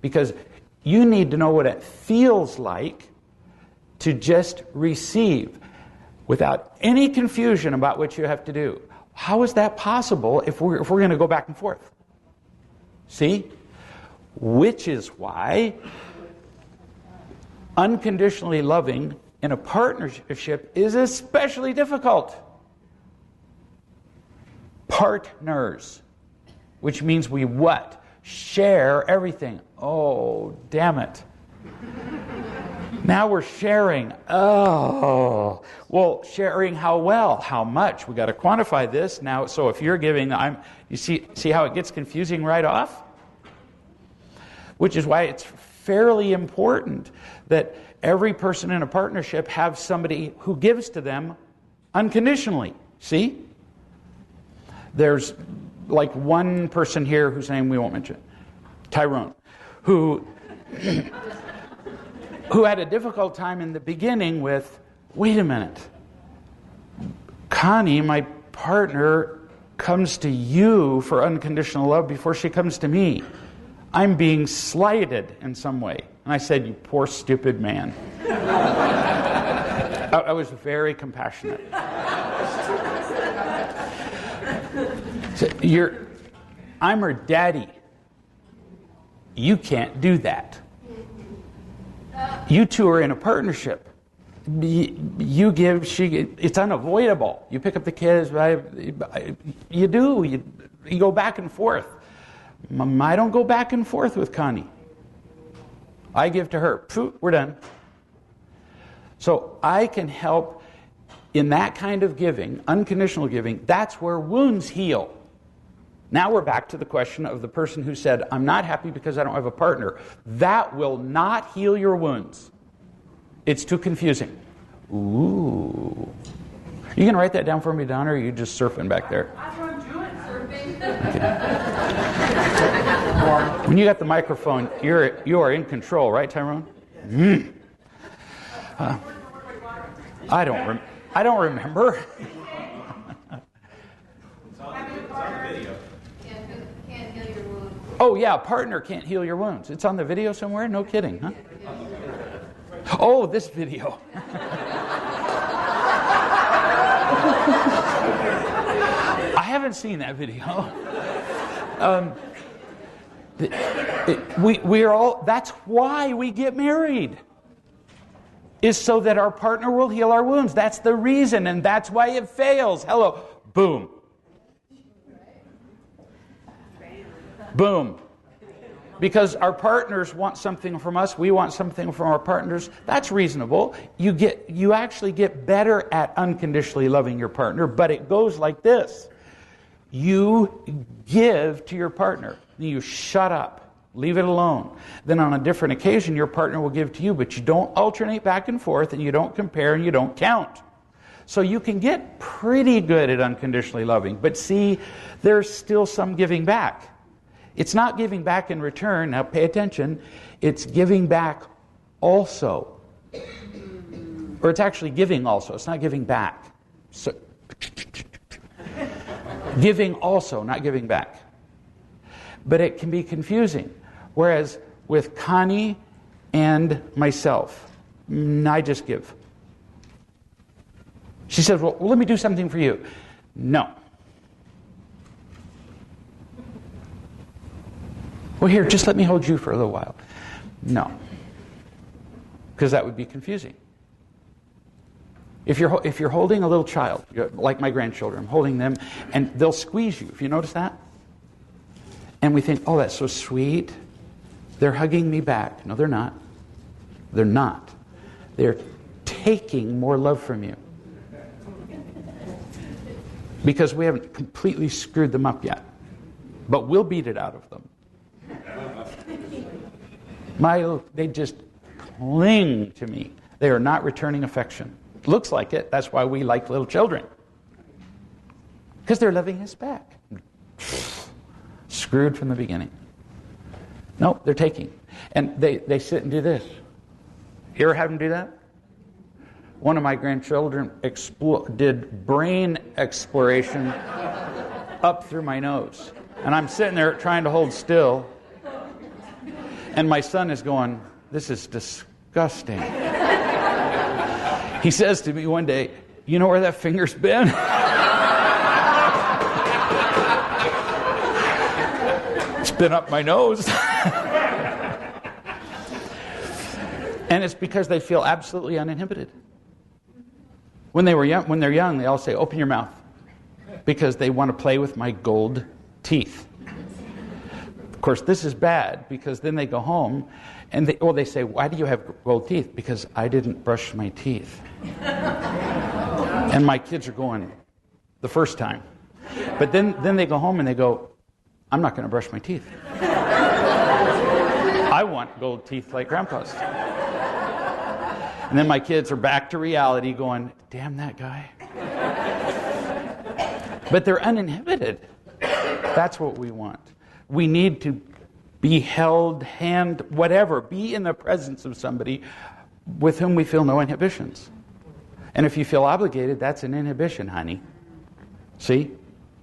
Because you need to know what it feels like to just receive without any confusion about what you have to do. How is that possible if we're going to go back and forth? See? Which is why unconditionally loving in a partnership is especially difficult. Partners, which means we what? Share everything. Oh, damn it. Now we're sharing. Oh, well, sharing how well, how much? We got to quantify this now. So if you're giving, you see how it gets confusing right off? Which is why it's fairly important that every person in a partnership have somebody who gives to them unconditionally. See? There's like one person here whose name we won't mention, Tyrone, who had a difficult time in the beginning with, wait a minute, Connie, my partner, comes to you for unconditional love before she comes to me. I'm being slighted in some way. And I said, you poor stupid man. I was very compassionate. So I'm her daddy. You can't do that. You two are in a partnership. You give, it's unavoidable. You pick up the kids, you do. You go back and forth. I don't go back and forth with Connie. I give to her. We're done. So I can help in that kind of giving, unconditional giving. That's where wounds heal. Now we're back to the question of the person who said, I'm not happy because I don't have a partner. That will not heal your wounds. It's too confusing. Ooh. You can write that down for me, Donna, or are you just surfing back there? I'm doing surfing. Okay. When you got the microphone, you are in control, right, Tyrone? Mm. I don't remember. Oh yeah, partner can't heal your wounds. It's on the video somewhere? No kidding, huh? Oh, this video. I haven't seen that video. We are all. That's why we get married. Is so that our partner will heal our wounds. That's the reason, and that's why it fails. Hello, boom. Boom. Because our partners want something from us, we want something from our partners. That's reasonable. You actually get better at unconditionally loving your partner, but it goes like this. You give to your partner. You shut up. Leave it alone. Then on a different occasion, your partner will give to you, but you don't alternate back and forth, and you don't compare, and you don't count. So you can get pretty good at unconditionally loving. But see, there's still some giving back. It's not giving back in return. Now pay attention. It's giving back also. Or it's actually giving also. It's not giving back. So, giving also, not giving back. But it can be confusing. Whereas with Connie and myself, I just give. She says, well, let me do something for you. No. Well, here, just let me hold you for a little while. No. Because that would be confusing. If you're holding a little child, like my grandchildren, I'm holding them, and they'll squeeze you. Have you noticed that? And we think, oh, that's so sweet. They're hugging me back. No, they're not. They're not. They're taking more love from you. Because we haven't completely screwed them up yet. But we'll beat it out of them. They just cling to me. They are not returning affection. Looks like it. That's why we like little children. Because they're loving us back. Screwed from the beginning. No, they're taking. And they sit and do this. You ever have them do that? One of my grandchildren did brain exploration up through my nose. And I'm sitting there trying to hold still. And my son is going, this is disgusting. He says to me one day, you know where that finger's been? It's been up my nose. And it's because they feel absolutely uninhibited. When they're young, they all say, open your mouth. Because they want to play with my gold teeth. Of course, this is bad because then they go home and they say, why do you have gold teeth? Because I didn't brush my teeth. And my kids are going the first time. But then they go home and they go, I'm not going to brush my teeth. I want gold teeth like Grandpa's. And then my kids are back to reality going, damn that guy. But they're uninhibited. That's what we want. We need to be held, whatever. Be in the presence of somebody with whom we feel no inhibitions. And if you feel obligated, that's an inhibition, honey. See?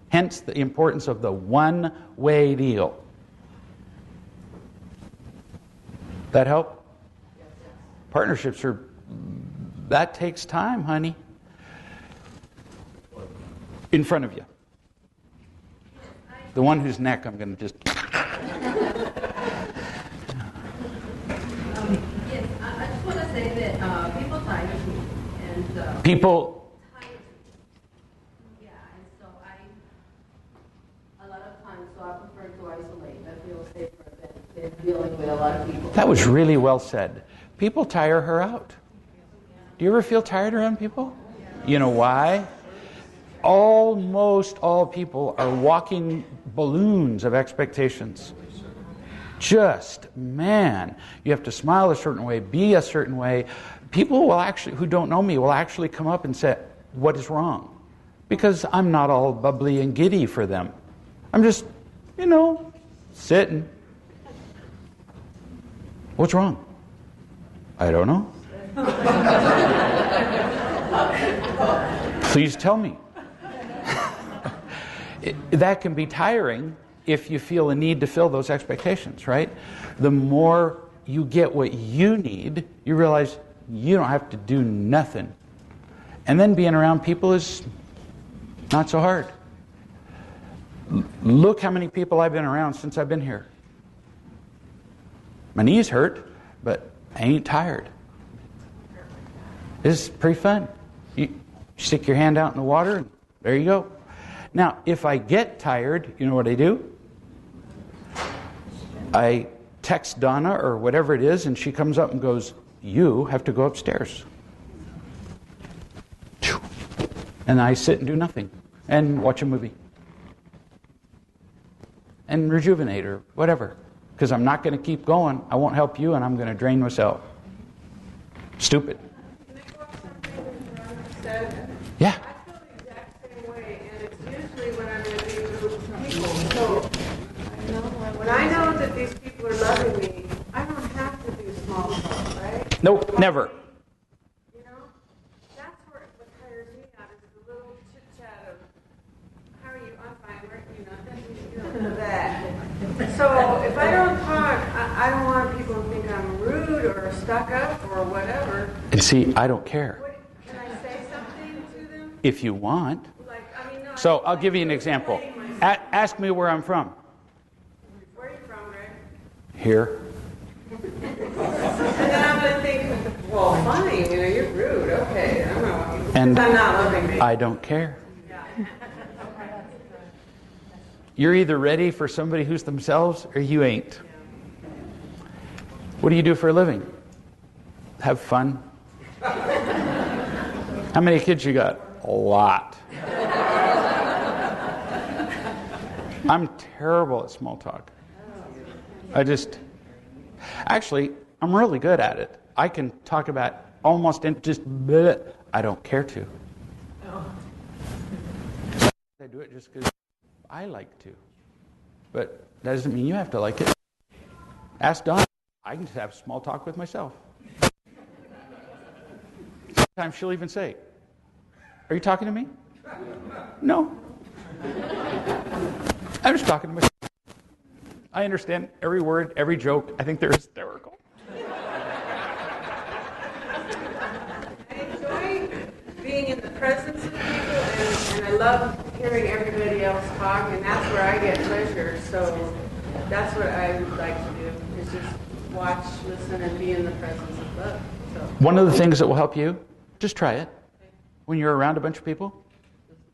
Hence the importance of the one-way deal. That help? Partnerships that takes time, honey. In front of you. The one whose neck I'm going to just... Yes, I just want to say that people tire me. And, people... Yeah, and so a lot of times, so I prefer to isolate. I feel safer than dealing with a lot of people. That was really well said. People tire her out. Do you ever feel tired around people? You know why? Almost all people are walking balloons of expectations. Man, you have to smile a certain way, be a certain way. People will actually, who don't know me, will actually come up and say, what is wrong? Because I'm not all bubbly and giddy for them. I'm just, sitting. What's wrong? I don't know. Please tell me. That can be tiring if you feel a need to fill those expectations, right? The more you get what you need, you realize you don't have to do nothing. And then being around people is not so hard. Look how many people I've been around since I've been here. My knees hurt, but I ain't tired. This is pretty fun. You stick your hand out in the water, and there you go. Now, if I get tired, you know what I do? I text Donna or whatever it is, and she comes up and goes, you have to go upstairs. And I sit and do nothing and watch a movie and rejuvenate or whatever, because I'm not going to keep going. I won't help you, and I'm going to drain myself. Stupid. Yeah. I feel the exact same way, and it's usually when I'm in a big group of people. So when I know that these people are loving me, I don't have to do small talk, right? Nope, never. You know, that's what tires me out is the little chit chat of, how are you? I'm fine. That. So if I don't talk, I don't want people to think I'm rude or stuck up or whatever. And see, I don't care. Can I say something to them? If you want. Like, I mean, no, So I'll give you an example. Ask me where I'm from. Where are you from, Rick? Here. And then I'm going to think, well, fine, you know, you're rude. Okay, I don't know. And I'm not loving me. I don't care. You're either ready for somebody who's themselves or you ain't. What do you do for a living? Have fun. How many kids you got? A lot. I'm terrible at small talk. Actually, I'm really good at it. I can talk about almost I don't care to. I do it just because I like to. But that doesn't mean you have to like it. Ask Dawn. I can just have small talk with myself. Sometimes she'll even say, are you talking to me? No. I'm just talking to myself. I understand every word, every joke. I think they're hysterical. I enjoy being in the presence of people, and I love hearing everybody else talk, and that's where I get pleasure. So that's what I would like to do, is just watch, listen, and be in the presence of love. So. One of the things that will help you, just try it. When you're around a bunch of people,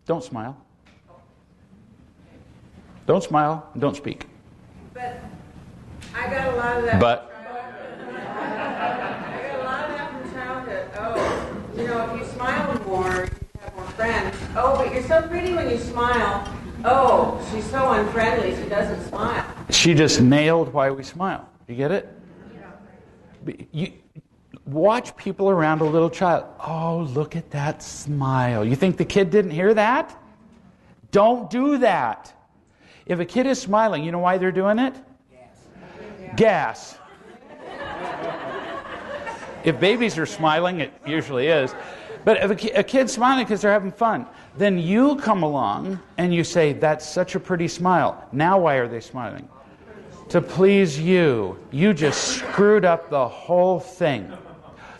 don't smile. Don't smile, and don't speak. But I got a lot of that. But I got a lot of that from childhood. Oh, you know, if you smile more, you have more friends. Oh, but you're so pretty when you smile. Oh, she's so unfriendly, she doesn't smile. she just nailed why we smile. You get it? You watch people around a little child. Oh, look at that smile. You think the kid didn't hear that? Don't do that. If a kid is smiling, you know why they're doing it? Gas. If babies are smiling, it usually is. But if a kid's smiling because they're having fun, then you come along and you say, that's such a pretty smile. Now why are they smiling? To please you. You just screwed up the whole thing.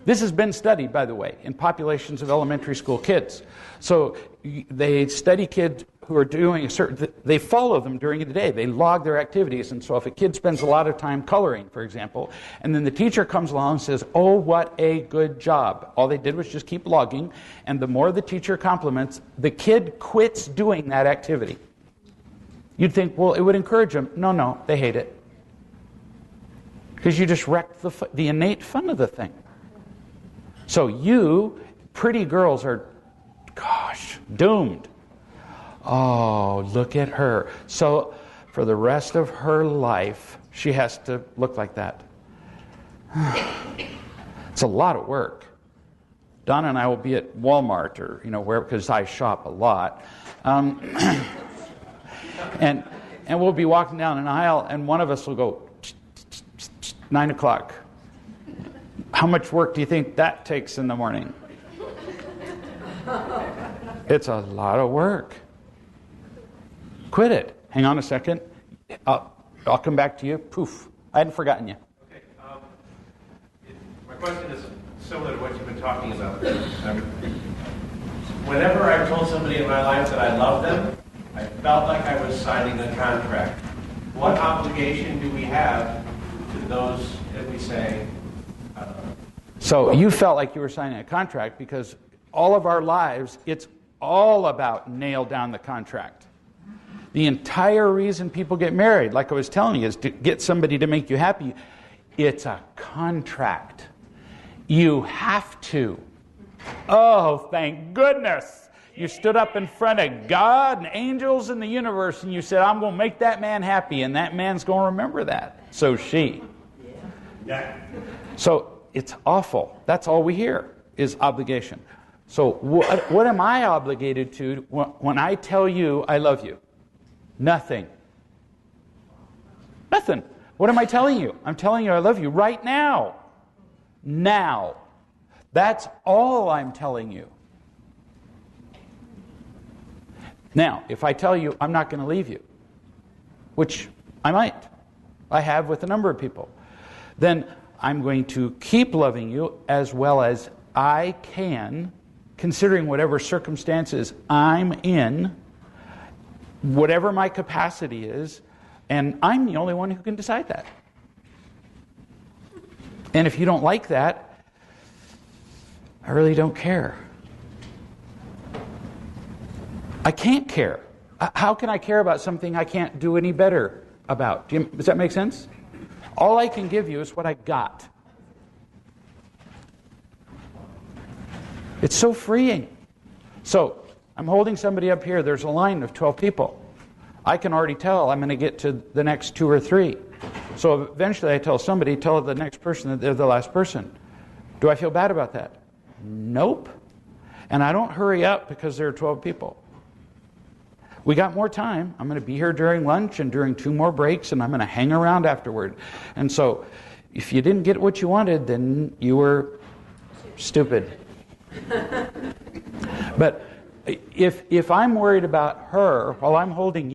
This has been studied, by the way, in populations of elementary school kids. So they study kids who are doing they follow them during the day. They log their activities. And so if a kid spends a lot of time coloring, for example, and then the teacher comes along and says, oh, what a good job. All they did was just keep logging. And the more the teacher compliments, the kid quits doing that activity. You'd think, well, it would encourage them. No, they hate it. Because you just wrecked the innate fun of the thing. So you, pretty girls, are, gosh, doomed. Oh, look at her. So for the rest of her life, she has to look like that. It's a lot of work. Donna and I will be at Walmart or, where, because I shop a lot. And we'll be walking down an aisle, and one of us will go, 9 o'clock. How much work do you think that takes in the morning? It's a lot of work. Quit it. Hang on a second. I'll come back to you. Poof. I hadn't forgotten you. Okay. My question is similar to what you've been talking about. Whenever I've told somebody in my life that I love them, I felt like I was signing a contract. What obligation do we have to those that we say, So you felt like you were signing a contract because all of our lives, it's all about nail down the contract. The entire reason people get married, like I was telling you, is to get somebody to make you happy. It's a contract. You have to. Oh, thank goodness. You stood up in front of God and angels in the universe and you said, I'm going to make that man happy, and that man's going to remember that. So she. Yeah. So it's awful. That's all we hear is obligation. So what am I obligated to when I tell you I love you? Nothing. Nothing. What am I telling you? I'm telling you I love you right now. Now. That's all I'm telling you. Now, if I tell you I'm not going to leave you, which I might, I have with a number of people, then I'm going to keep loving you as well as I can, considering whatever circumstances I'm in, whatever my capacity is, and I'm the only one who can decide that. And if you don't like that, I really don't care. I can't care. How can I care about something I can't do any better about? Does that make sense? All I can give you is what I got. It's so freeing. So, I'm holding somebody up here. There's a line of 12 people. I can already tell I'm going to get to the next 2 or 3. So eventually I tell somebody, tell the next person that they're the last person. Do I feel bad about that? Nope. And I don't hurry up because there are 12 people. We got more time. I'm going to be here during lunch and during 2 more breaks, and I'm going to hang around afterward. And so if you didn't get what you wanted, then you were stupid. But if I'm worried about her while I'm holding